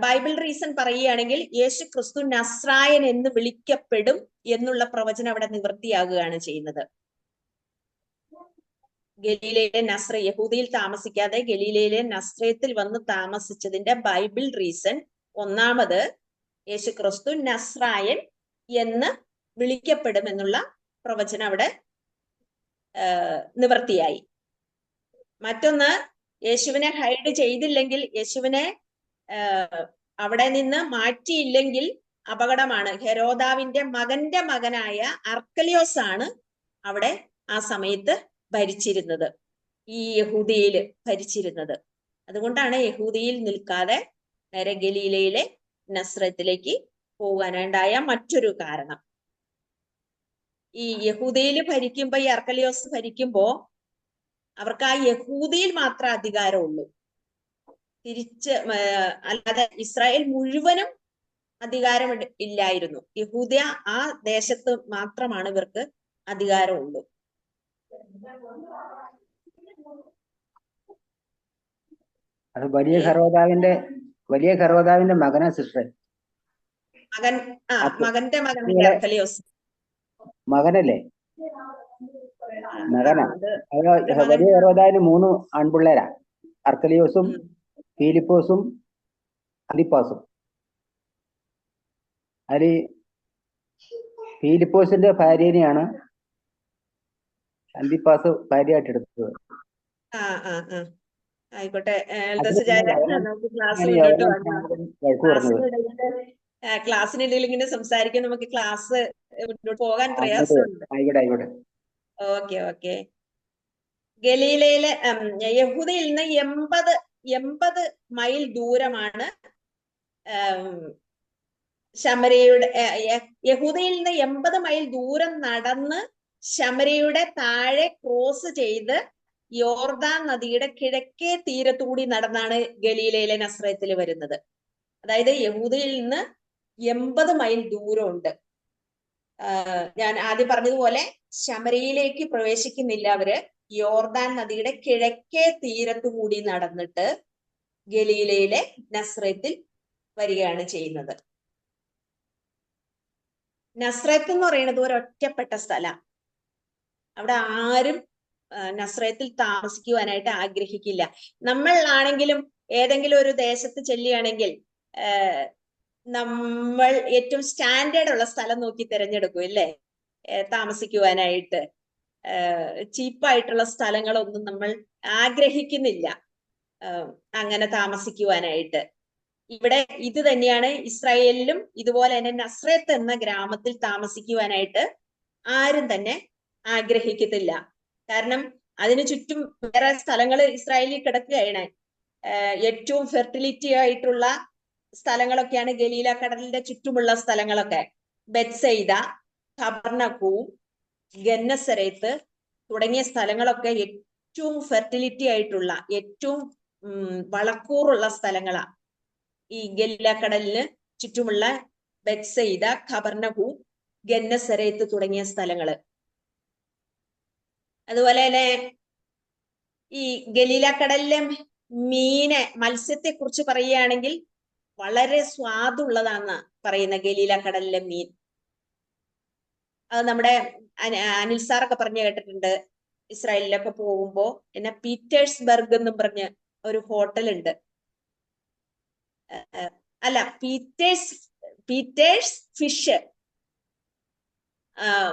ബൈബിൾ റീസൺ പറയുകയാണെങ്കിൽ യേശു ക്രിസ്തു നസ്രായൻ എന്ന് വിളിക്കപ്പെടും എന്നുള്ള പ്രവചനം അവിടെ നിവൃത്തിയാകുകയാണ് ചെയ്യുന്നത്. ഗലീലയിലെ നസ്ര, യഹൂദിയിൽ താമസിക്കാതെ ഗലീലയിലെ നസ്രയത്തിൽ വന്ന് താമസിച്ചതിന്റെ ബൈബിൾ റീസൺ ഒന്നാമത് യേശു ക്രിസ്തു നസ്രായൻ എന്ന് വിളിക്കപ്പെടും എന്നുള്ള പ്രവചനം അവിടെ നിവൃത്തിയായി. മറ്റൊന്ന്, യേശുവിനെ ഹൈഡ് ചെയ്തില്ലെങ്കിൽ, യേശുവിനെ അവിടെ നിന്ന് മാറ്റിയില്ലെങ്കിൽ അപകടമാണ്. ഹെരോദാവിന്റെ മകന്റെ മകനായ അർക്കലിയോസ് ആണ് അവിടെ ആ സമയത്ത് ഭരിച്ചിരുന്നത്, ഈ യഹൂദിയില് ഭരിച്ചിരുന്നത്. അതുകൊണ്ടാണ് യഹൂദിയിൽ നിൽക്കാതെ നേരെ ഗലീലയിലെ നസ്രത്തിലേക്ക് പോകാനുണ്ടായ മറ്റൊരു കാരണം. ഈ യഹൂദയില് ഭരിക്കുമ്പോ, ഈ അർക്കലിയോസ് ഭരിക്കുമ്പോ അവർക്ക് ആ യഹൂദിയിൽ മാത്രമേ അധികാരമുള്ളൂ. തിരിച്ച് അല്ലാതെ ഇസ്രായേൽ മുഴുവനും അധികാരം ഇല്ലായിരുന്നു. യഹൂദ ആ ദേശത്ത് മാത്രമാണ് ഇവർക്ക് അധികാരമുള്ളൂ. അത് വലിയ ഹെരോദാവിന്റെ മകനാ സിസ്റ്റർ. മകന്റെ മകനല്ലേ അർക്കലിയോസ്? മകനല്ലേ? മകനാ. വലിയ ഹെരോദാവിന് 3 ആൺപിള്ളേരാ, അർക്കലിയോസും ഫിലിപ്പോസും അന്തിപ്പാസും. അതിൽ ഫിലിപ്പോസിന്റെ ഭാര്യനെയാണ് അന്തിപ്പാസ് ഭാര്യയായിട്ട് എടുത്തത്. ആയിക്കോട്ടെ. ക്ലാസ്സിനിടയിൽ ഇങ്ങനെ സംസാരിക്കാൻ നമുക്ക് ക്ലാസ് മുന്നോട്ട് പോകാൻ പ്രയാസമുണ്ട്. ഓക്കെ. ഗലീലയിലെ യഹൂദയിൽ നിന്ന് 80 മൈൽ ദൂരമാണ് ശമരയുടെ യഹൂദയിൽ നിന്ന് 80 മൈൽ ദൂരം നടന്ന് ശമരയുടെ താഴെ ക്രോസ് ചെയ്ത് യോർദാൻ നദിയുടെ കിഴക്കേ തീരത്തുകൂടി നടന്നാണ് ഗലീലയിലെ നസ്രയത്തിൽ വരുന്നത്. അതായത് യഹൂദയിൽ നിന്ന് 80 മൈൽ ദൂരമുണ്ട്. ഞാൻ ആദ്യം പറഞ്ഞതുപോലെ ശമരയിലേക്ക് പ്രവേശിക്കുന്നില്ല അവര്. യോർദാൻ നദിയുടെ കിഴക്കേ തീരത്തുകൂടി നടന്നിട്ട് ഗലീലയിലെ നസ്രയത്തിൽ വരികയാണ് ചെയ്യുന്നത്. നസ്രയത്ത് എന്ന് പറയുന്നത് ഒരു ഒറ്റപ്പെട്ട സ്ഥലം. അവിടെ ആരും നസ്രയത്തിൽ താമസിക്കുവാനായിട്ട് ആഗ്രഹിക്കില്ല. നമ്മൾ ആണെങ്കിലും ഏതെങ്കിലും ഒരു ദേശത്ത് ചെല്ലുകയാണെങ്കിൽ നമ്മൾ ഏറ്റവും സ്റ്റാൻഡേർഡ് ഉള്ള സ്ഥലം നോക്കി തിരഞ്ഞെടുക്കും അല്ലേ താമസിക്കുവാനായിട്ട്. ചീപ്പായിട്ടുള്ള സ്ഥലങ്ങളൊന്നും നമ്മൾ ആഗ്രഹിക്കുന്നില്ല അങ്ങനെ താമസിക്കുവാനായിട്ട്. ഇവിടെ ഇത് തന്നെയാണ് ഇസ്രായേലിലും ഇതുപോലെ തന്നെ നസ്രത്ത് എന്ന ഗ്രാമത്തിൽ താമസിക്കുവാനായിട്ട് ആരും തന്നെ ആഗ്രഹിക്കത്തില്ല. കാരണം അതിനു ചുറ്റും വേറെ സ്ഥലങ്ങൾ ഇസ്രായേലിൽ കിടക്കുകയാണ്. ഏറ്റവും ഫെർട്ടിലിറ്റി ആയിട്ടുള്ള സ്ഥലങ്ങളൊക്കെയാണ് ഗലീല കടലിന്റെ ചുറ്റുമുള്ള സ്ഥലങ്ങളൊക്കെ. ബെത്സൈദ, കബർനഹൂം, ഗന്നസരത്ത് തുടങ്ങിയ സ്ഥലങ്ങളൊക്കെ ഏറ്റവും ഫെർട്ടിലിറ്റി ആയിട്ടുള്ള ഏറ്റവും വളക്കൂറുള്ള സ്ഥലങ്ങളാണ്. ഈ ഗലീല കടലിന് ചുറ്റുമുള്ള ബെത്സൈദ, കബർനഹൂം, ഗന്നസരത്ത് തുടങ്ങിയ സ്ഥലങ്ങള്. അതുപോലെ തന്നെ ഈ ഗലീല കടലിലെ മത്സ്യത്തെ കുറിച്ച് പറയുകയാണെങ്കിൽ വളരെ സ്വാദുള്ളതാണെന്ന് പറയുന്ന ഗലീല കടലിലെ മീൻ. അത് നമ്മുടെ അനിൽ സാറൊക്കെ പറഞ്ഞു കേട്ടിട്ടുണ്ട്. ഇസ്രായേലിലൊക്കെ പോകുമ്പോ പിന്നെ പീറ്റേഴ്സ്ബർഗ് എന്നും പറഞ്ഞ് ഒരു ഹോട്ടലുണ്ട്. അല്ല, പീറ്റേഴ്സ് ഫിഷ്.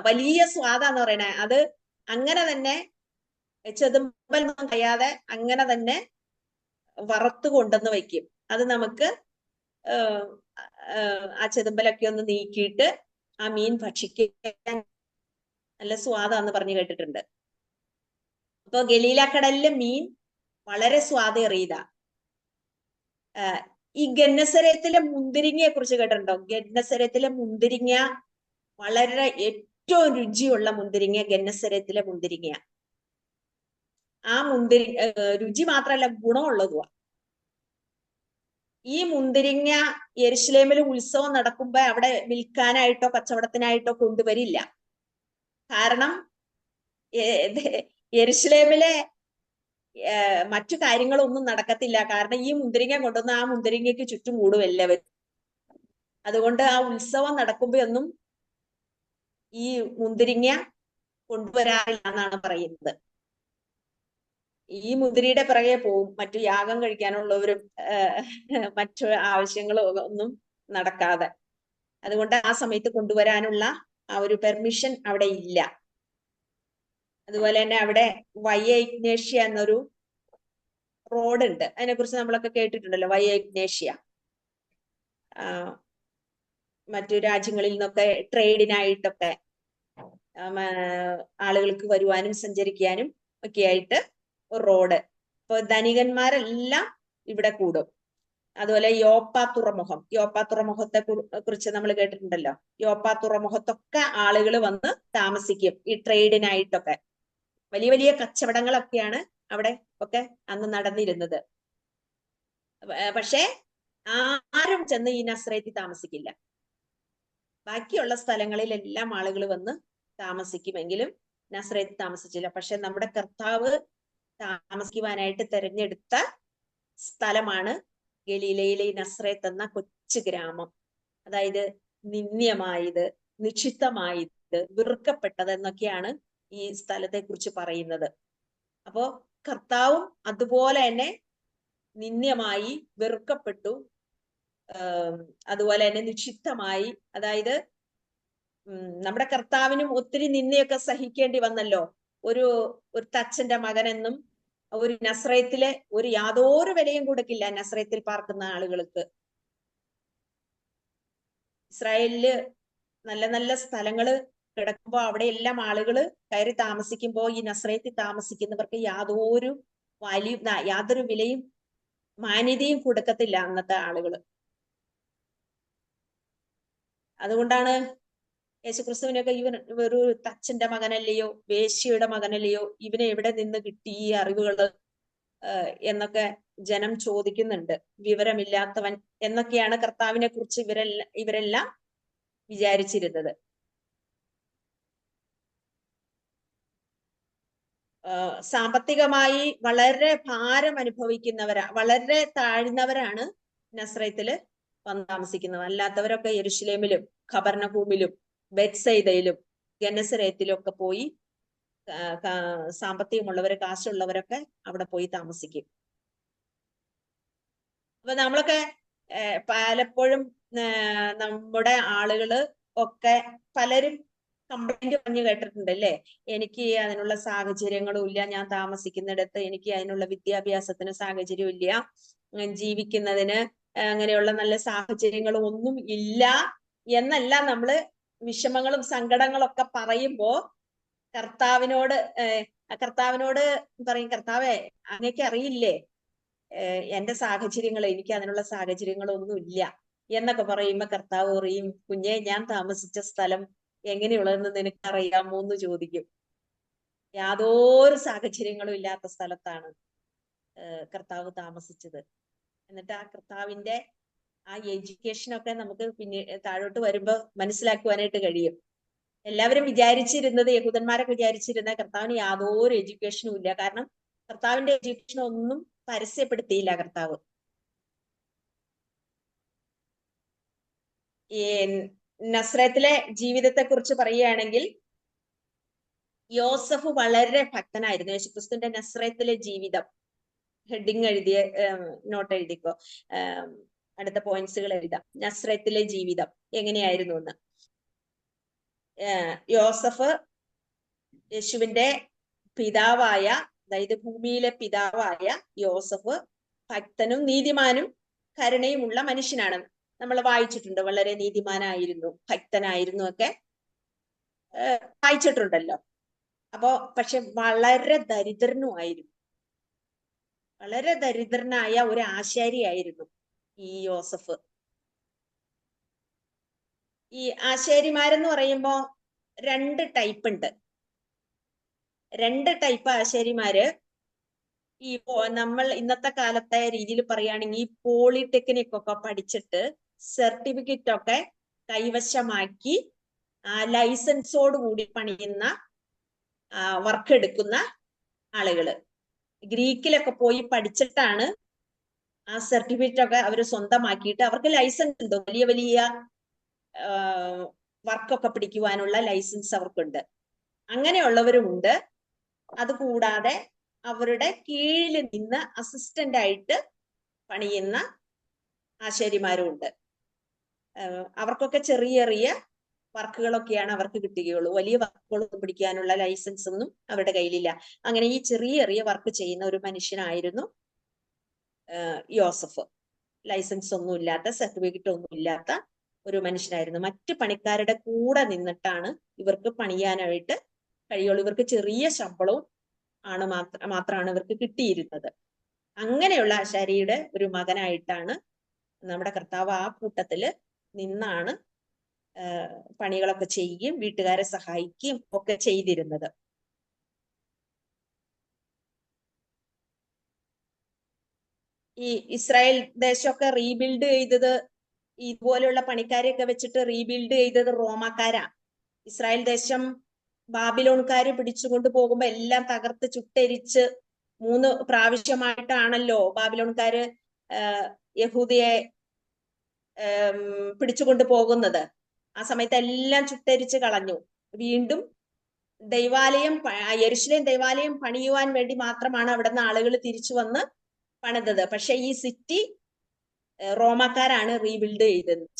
വലിയ സ്വാദാന്ന് പറയണേ. അത് അങ്ങനെ തന്നെ ചെതുമ്പലൊന്നും കഴിയാതെ അങ്ങനെ തന്നെ വറുത്ത് കൊണ്ടുവന്ന് വയ്ക്കും. അത് നമുക്ക് ആ ചെതുമ്പലൊക്കെ ഒന്ന് നീക്കിയിട്ട് ആ മീൻ ഭക്ഷിക്കാൻ നല്ല സ്വാദാന്ന് പറഞ്ഞു കേട്ടിട്ടുണ്ട്. അപ്പൊ ഗലീല കടലിലെ മീൻ വളരെ സ്വാദേറിയതാ. ഈ ഗന്നസരത്തിലെ മുന്തിരിങ്ങയെ കുറിച്ച് കേട്ടിട്ടുണ്ടോ? ഗന്നസരത്തിലെ മുന്തിരിങ്ങ വളരെ ഏറ്റവും രുചിയുള്ള മുന്തിരിങ്ങ ഗന്നസരത്തിലെ മുന്തിരിങ്ങ. ആ രുചി മാത്രമല്ല ഗുണമുള്ളതുമാണ്. ഈ മുന്തിരിങ്ങ യെരുശലേമിൽ ഉത്സവം നടക്കുമ്പോ അവിടെ വിൽക്കാനായിട്ടോ കച്ചവടത്തിനായിട്ടോ കൊണ്ടുവരില്ല. കാരണം യെരുശലേമിലെ മറ്റു കാര്യങ്ങളൊന്നും നടക്കത്തില്ല. കാരണം ഈ മുന്തിരിങ്ങ കൊണ്ടുവന്ന് ആ മുന്തിരിങ്ങയ്ക്ക് ചുറ്റും കൂടും എല്ലാവരും. അതുകൊണ്ട് ആ ഉത്സവം നടക്കുമ്പോ ഒന്നും ഈ മുന്തിരിങ്ങ കൊണ്ടുവരാറില്ല എന്നാണ് പറയുന്നത്. ഈ മുന്തിരിയുടെ പിറകെ പോവും മറ്റു യാഗം കഴിക്കാനുള്ളവരും മറ്റു ആവശ്യങ്ങളും ഒന്നും നടക്കാതെ. അതുകൊണ്ട് ആ സമയത്ത് കൊണ്ടുവരാനുള്ള ആ ഒരു പെർമിഷൻ അവിടെ ഇല്ല. അതുപോലെ തന്നെ അവിടെ വയ്യ ഇഗ്നേഷ്യ എന്നൊരു റോഡുണ്ട്. അതിനെ കുറിച്ച് നമ്മളൊക്കെ കേട്ടിട്ടുണ്ടല്ലോ, വയ്യ ഇഗ്നേഷ്യ. മറ്റു രാജ്യങ്ങളിൽ നിന്നൊക്കെ ട്രേഡിനായിട്ടൊക്കെ ആളുകൾക്ക് വരുവാനും സഞ്ചരിക്കാനും ഒക്കെ ആയിട്ട് ഒരു റോഡ്. ഇപ്പൊ ധനികന്മാരെല്ലാം ഇവിടെ കൂടും. അതുപോലെ യോപ്പ തുറമുഖത്തെ കുറിച്ച് നമ്മൾ കേട്ടിട്ടുണ്ടല്ലോ. യോപ്പ തുറമുഖത്തൊക്കെ ആളുകൾ വന്ന് താമസിക്കും ഈ ട്രേഡിനായിട്ടൊക്കെ. വലിയ വലിയ കച്ചവടങ്ങളൊക്കെയാണ് അവിടെ ഒക്കെ അന്ന് നടന്നിരുന്നത്. പക്ഷെ ആരും ചെന്ന് ഈ നസ്രയത്തിൽ താമസിക്കില്ല. ബാക്കിയുള്ള സ്ഥലങ്ങളിലെല്ലാം ആളുകൾ വന്ന് താമസിക്കുമെങ്കിലും നസ്രയത്തിൽ താമസിച്ചില്ല. പക്ഷെ നമ്മുടെ കർത്താവ് താമസിക്കുവാനായിട്ട് തെരഞ്ഞെടുത്ത സ്ഥലമാണ് ഗലീലയിലെ നസ്രയത്ത് എന്ന കൊച്ചു ഗ്രാമം. അതായത് നിന്ദ്യമായത്, നിക്ഷിപ്തമായത്, വെറുക്കപ്പെട്ടത് എന്നൊക്കെയാണ് ഈ സ്ഥലത്തെ കുറിച്ച് പറയുന്നത്. അപ്പോ കർത്താവും അതുപോലെ തന്നെ നിന്ദ്യമായി, വെറുക്കപ്പെട്ടു, അതുപോലെ തന്നെ നിക്ഷിപ്തമായി. അതായത് നമ്മുടെ കർത്താവിനും ഒത്തിരി നിന്ദയൊക്കെ സഹിക്കേണ്ടി വന്നല്ലോ. ഒരു തച്ചന്റെ മകനെന്നും ഒരു നസ്രയത്തിലെ ഒരു യാതൊരു വിലയും കൊടുക്കില്ല നസ്രയത്തിൽ പാർക്കുന്ന ആളുകൾക്ക്. ഇസ്രായേലില് നല്ല നല്ല സ്ഥലങ്ങള് കിടക്കുമ്പോ അവിടെയെല്ലാം ആളുകള് കയറി താമസിക്കുമ്പോ ഈ നസ്രയത്തിൽ താമസിക്കുന്നവർക്ക് യാതൊരു വിലയും മാന്യതയും കൊടുക്കത്തില്ല അന്നത്തെ ആളുകള്. അതുകൊണ്ടാണ് യേശുക്രിസ്തുവിനൊക്കെ ഇവൻ ഒരു തച്ചന്റെ മകനല്ലയോ, വേശ്യയുടെ മകനല്ലയോ, ഇവനെ എവിടെ നിന്ന് കിട്ടി ഈ അറിവുകള് എന്നൊക്കെ ജനം ചോദിക്കുന്നുണ്ട്. വിവരമില്ലാത്തവൻ എന്നൊക്കെയാണ് കർത്താവിനെ കുറിച്ച് ഇവരെല്ലാം വിചാരിച്ചിരുന്നത്. സാമ്പത്തികമായി വളരെ ഭാരം വളരെ താഴ്ന്നവരാണ് നസ്രയത്തില് വന്ന് താമസിക്കുന്നത്. അല്ലാത്തവരൊക്കെ യെരുശലേമിലും ഖബർനഹൂമിലും ബെത്സൈദയിലും ഗെനസരേത്തിലും ഒക്കെ പോയി സാമ്പത്തികമുള്ളവര്, കാശുള്ളവരൊക്കെ അവിടെ പോയി താമസിക്കും. അപ്പൊ നമ്മളൊക്കെ പലപ്പോഴും നമ്മുടെ ആളുകള് ഒക്കെ പലരും കംപ്ലൈന്റ് പറഞ്ഞു കേട്ടിട്ടുണ്ട് അല്ലേ, എനിക്ക് അതിനുള്ള സാഹചര്യങ്ങളും ഇല്ല, ഞാൻ താമസിക്കുന്നിടത്ത് എനിക്ക് അതിനുള്ള വിദ്യാഭ്യാസത്തിന് സാഹചര്യം ഇല്ല, ജീവിക്കുന്നതിന് അങ്ങനെയുള്ള നല്ല സാഹചര്യങ്ങളും ഒന്നും ഇല്ല എന്നല്ല നമ്മള് വിഷമങ്ങളും സങ്കടങ്ങളും ഒക്കെ പറയുമ്പോ കർത്താവിനോട് പറയും, കർത്താവേ അങ്ങേക്ക് അറിയില്ലേ എന്റെ സാഹചര്യങ്ങൾ, എനിക്ക് അതിനുള്ള സാഹചര്യങ്ങളൊന്നും ഇല്ല എന്നൊക്കെ പറയുമ്പോ കർത്താവ് പറയും, കുഞ്ഞെ ഞാൻ താമസിച്ച സ്ഥലം എങ്ങനെയുള്ളതെന്ന് നിനക്കറിയാമോ എന്ന് ചോദിക്കും. യാതൊരു സാഹചര്യങ്ങളും ഇല്ലാത്ത സ്ഥലത്താണ് കർത്താവ് താമസിച്ചത്. എന്നിട്ട് ആ കർത്താവിന്റെ ആ എഡ്യൂക്കേഷനൊക്കെ നമുക്ക് പിന്നെ താഴോട്ട് വരുമ്പോ മനസ്സിലാക്കുവാനായിട്ട് കഴിയും. എല്ലാവരും വിചാരിച്ചിരുന്നത്, യഹൂദന്മാരൊക്കെ വിചാരിച്ചിരുന്ന കർത്താവിന് യാതൊരു എഡ്യൂക്കേഷനും ഇല്ല. കാരണം കർത്താവിന്റെ എഡ്യൂക്കേഷൻ ഒന്നും പരസ്യപ്പെടുത്തിയില്ല കർത്താവ്. ഈ നസ്രത്തിലെ ജീവിതത്തെ കുറിച്ച് പറയുകയാണെങ്കിൽ യോസഫ് വളരെ ഭക്തനായിരുന്നു. യേശുക്രിസ്തുവിന്റെ നസ്രത്തിലെ ജീവിതം ഹെഡിങ് എഴുതിയ നോട്ട് എഴുതിക്കോ, അടുത്ത പോയിന്റ്സുകൾ എഴുതാം. നസ്രത്തിലെ ജീവിതം എങ്ങനെയായിരുന്നു എന്ന്. യോസഫ് യേശുവിന്റെ പിതാവായ, അതായത് ഭൂമിയിലെ പിതാവായ യോസഫ് ഭക്തനും നീതിമാനും കരുണയുമുള്ള മനുഷ്യനാണ്. നമ്മൾ വായിച്ചിട്ടുണ്ട്, വളരെ നീതിമാനായിരുന്നു, ഭക്തനായിരുന്നു ഒക്കെ വായിച്ചിട്ടുണ്ടല്ലോ. അപ്പോ പക്ഷെ വളരെ ദരിദ്രനുമായിരുന്നു, വളരെ ദരിദ്രനായ ഒരു ആശാരിയായിരുന്നു ഈ യോസഫ്. ഈ ആശാരിമാരെന്ന് പറയുമ്പോ രണ്ട് ടൈപ്പ് ഉണ്ട്. രണ്ട് ടൈപ്പ് ആശാരിമാര്. ഈ നമ്മൾ ഇന്നത്തെ കാലത്തെ രീതിയിൽ പറയുകയാണെങ്കിൽ ഈ പോളിടെക്നിക് ഒക്കെ പഠിച്ചിട്ട് സർട്ടിഫിക്കറ്റ് ഒക്കെ കൈവശമാക്കി ലൈസൻസോട് കൂടി പണിയുന്ന വർക്ക് എടുക്കുന്ന ആളുകള്. ഗ്രീക്കിലൊക്കെ പോയി പഠിച്ചിട്ടാണ് ആ സർട്ടിഫിക്കറ്റ് ഒക്കെ അവർ സ്വന്തമാക്കിയിട്ട് അവർക്ക് ലൈസൻസ് ഉണ്ട്, വലിയ വലിയ വർക്കൊക്കെ പിടിക്കുവാനുള്ള ലൈസൻസ് അവർക്കുണ്ട്. അങ്ങനെയുള്ളവരുമുണ്ട്. അതുകൂടാതെ അവരുടെ കീഴിൽ നിന്ന് അസിസ്റ്റന്റ് ആയിട്ട് പണിയുന്ന ആശാരിമാരും ഉണ്ട്. അവർക്കൊക്കെ ചെറിയ ചെറിയ വർക്കുകളൊക്കെയാണ് അവർക്ക് കിട്ടുകയുള്ളൂ. വലിയ വർക്കുകളൊന്നും പിടിക്കാനുള്ള ലൈസൻസ് ഒന്നും അവരുടെ കയ്യിലില്ല. അങ്ങനെ ഈ ചെറിയ ചെറിയ വർക്ക് ചെയ്യുന്ന ഒരു മനുഷ്യനായിരുന്നു യോസഫ്. ലൈസൻസ് ഒന്നും ഇല്ലാത്ത, സർട്ടിഫിക്കറ്റ് ഒന്നും ഇല്ലാത്ത ഒരു മനുഷ്യനായിരുന്നു. മറ്റ് പണിക്കാരുടെ കൂടെ നിന്നിട്ടാണ് ഇവർക്ക് പണിയാനായിട്ട് കഴിയുള്ളൂ. ഇവർക്ക് ചെറിയ ശമ്പളവും മാത്രമാണ് ഇവർക്ക് കിട്ടിയിരുന്നത്. അങ്ങനെയുള്ള ആശാരിയുടെ ഒരു മകനായിട്ടാണ് നമ്മുടെ കർത്താവ് ആ കൂട്ടത്തില് നിന്നാണ് പണികളൊക്കെ ചെയ്യുകയും വീട്ടുകാരെ സഹായിക്കുകയും ഒക്കെ ചെയ്തിരുന്നത്. ഈ ഇസ്രായേൽ ദേശമൊക്കെ റീബിൽഡ് ചെയ്തത്, ഇതുപോലെയുള്ള പണിക്കാരെയൊക്കെ വെച്ചിട്ട് റീബിൽഡ് ചെയ്തത് റോമാക്കാരാ. ഇസ്രായേൽ ദേശം ബാബിലോൺകാര് പിടിച്ചുകൊണ്ട് പോകുമ്പോ എല്ലാം തകർത്ത് ചുട്ടരിച്ച് 3 പ്രാവശ്യമായിട്ടാണല്ലോ ബാബിലോൺകാര് യഹൂദയെ പിടിച്ചുകൊണ്ട് പോകുന്നത്. ആ സമയത്ത് എല്ലാം ചുട്ടരിച്ച് കളഞ്ഞു. വീണ്ടും യെരുശലേം ദൈവാലയം പണിയുവാൻ വേണ്ടി മാത്രമാണ് അവിടുന്ന് ആളുകൾ തിരിച്ചു വന്ന് പണിതത്. പക്ഷെ ഈ സിറ്റി റോമാക്കാരാണ് റീബിൽഡ്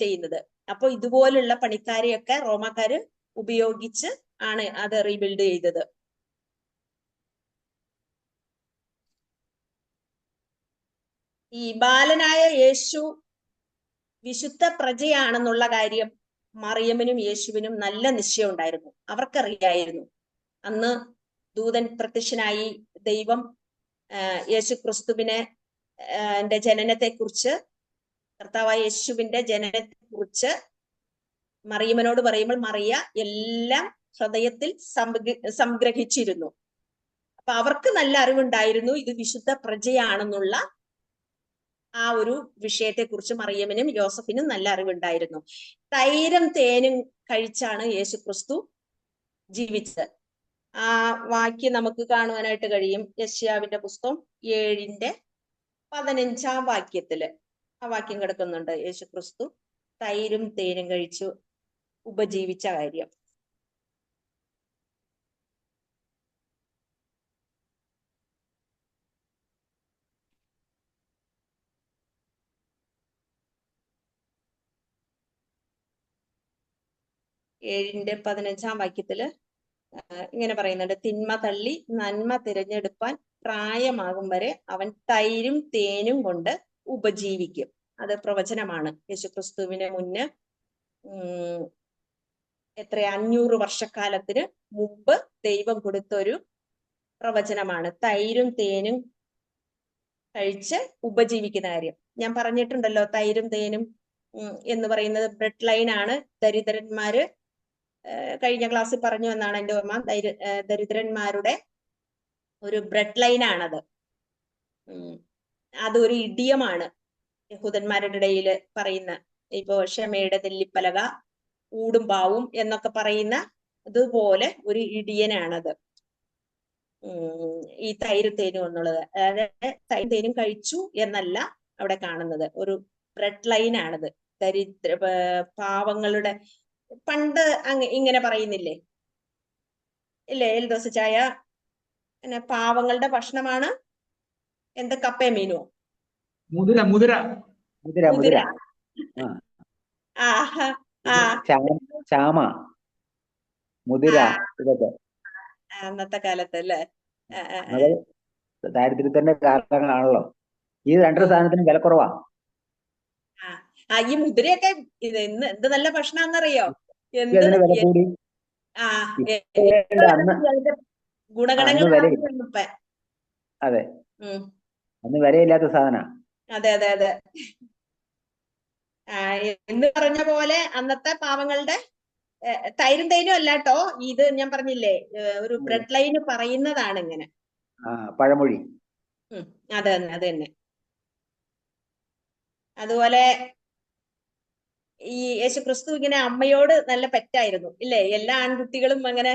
ചെയ്യുന്നത്. അപ്പൊ ഇതുപോലുള്ള പണിക്കാരെയൊക്കെ റോമാക്കാര് ഉപയോഗിച്ച് ആണ് അത് റീബിൽഡ് ചെയ്തത്. ഈ ബാലനായ യേശു വിശുദ്ധ പ്രജയാണെന്നുള്ള കാര്യം മറിയമിനും യേശുവിനും നല്ല നിശ്ചയം ഉണ്ടായിരുന്നു. അവർക്കറിയായിരുന്നു. അന്ന് ദൂതൻ പ്രത്യക്ഷനായി ദൈവം യേശു ക്രിസ്തുവിനെ ജനനത്തെ കുറിച്ച്, കർത്താവായ യേശുവിന്റെ ജനനത്തെ കുറിച്ച് മറിയമ്മനോട് പറയുമ്പോൾ മറിയ എല്ലാം ഹൃദയത്തിൽ സംഗ്രഹിച്ചിരുന്നു. അപ്പൊ അവർക്ക് നല്ല അറിവുണ്ടായിരുന്നു ഇത് വിശുദ്ധ പ്രജയാണെന്നുള്ള ആ ഒരു വിഷയത്തെക്കുറിച്ച് മറിയമ്മനും യോസഫിനും നല്ല അറിവുണ്ടായിരുന്നു. തൈരും തേനും കഴിച്ചാണ് യേശുക്രിസ്തു ജീവിച്ചത്. ആ വാക്യം നമുക്ക് കാണുവാനായിട്ട് കഴിയും. യെശയ്യാവിന്റെ പുസ്തകം 7:15 വാക്യത്തില് ആ വാക്യം കിടക്കുന്നുണ്ട്. യേശുക്രിസ്തു തൈരും തേനും കഴിച്ചു ഉപജീവിച്ച കാര്യം. ഏഴിന്റെ 15 വാക്യത്തില് ഇങ്ങനെ പറയുന്നുണ്ട്: തിന്മ തള്ളി നന്മ തിരഞ്ഞെടുപ്പാൻ പ്രായമാകും വരെ അവൻ തൈരും തേനും കൊണ്ട് ഉപജീവിക്കും. അത് പ്രവചനമാണ്. യേശുക്രിസ്തുവിന് മുന്നേ 500 വർഷക്കാലത്തിന് മുമ്പ് ദൈവം കൊടുത്ത ഒരു പ്രവചനമാണ്. തൈരും തേനും കഴിച്ച് ഉപജീവിക്കുന്ന കാര്യം ഞാൻ പറഞ്ഞിട്ടുണ്ടല്ലോ. തൈരും തേനും എന്ന് പറയുന്നത് ബ്രെഡ് ലൈൻ ആണ്. ദരിദ്രന്മാര് കഴിഞ്ഞ ക്ലാസ്സിൽ പറഞ്ഞു എന്നാണ് എൻ്റെ ഓർമ്മ. ദരിദ്രന്മാരുടെ ഒരു ബ്രെഡ് ലൈൻ ആണത്. അതൊരു ഇഡിയമാണ് യഹൂദന്മാരുടെ ഇടയിൽ പറയുന്ന. ഇപ്പോ ക്ഷമയുടെ നെല്ലിപ്പലക, ഊടും പാവും എന്നൊക്കെ പറയുന്ന അതുപോലെ ഒരു ഇടിയനാണത് ഈ തൈരും തേനും എന്നുള്ളത്. അതായത് തൈരും തേനും കഴിച്ചു എന്നല്ല അവിടെ കാണുന്നത്, ഒരു ബ്രെഡ് ലൈൻ ആണത്. പാവങ്ങളുടെ പണ്ട് ഇങ്ങനെ പറയുന്നില്ലേ, ഇല്ലേ എൽദോസ് ചായ? പിന്നെ പാവങ്ങളുടെ ഭക്ഷണമാണ് എന്ത്? കപ്പയും മീനോ? മുതിര മുതിര മുതിര മുതിര ചാമ മുതിര ഇതൊക്കെ അന്നത്തെ കാലത്ത് അല്ലേ? ദാരിദ്ര്യത്തിന്റെ കാലങ്ങളാണല്ലോ. ഈ രണ്ടു സാധനത്തിന് വില കുറവാ. ഈ മുതിരയൊക്കെ എന്ത് നല്ല ഭക്ഷണാന്നറിയോ? അതിന് വില കൂടി. ഗുണഗണങ്ങൾ അതെ, അന്ന് വിലയില്ലാത്ത സാധന. അതെ അതെ അതെ. എന്ന് പറഞ്ഞ പോലെ അന്നത്തെ പാവങ്ങളുടെ തൈരും തേനും അല്ലാട്ടോ ഇത്. ഞാൻ പറഞ്ഞില്ലേ ഒരു ബ്രെഡ് ലൈന് പറയുന്നതാണ് ഇങ്ങനെ. പഴമൊഴി. അത് തന്നെ അത് തന്നെ. അതുപോലെ ഈ യേശുക്രിസ്തു ഇങ്ങനെ അമ്മയോട് നല്ല പെറ്റായിരുന്നു ഇല്ലേ? എല്ലാ ആൺകുട്ടികളും അങ്ങനെ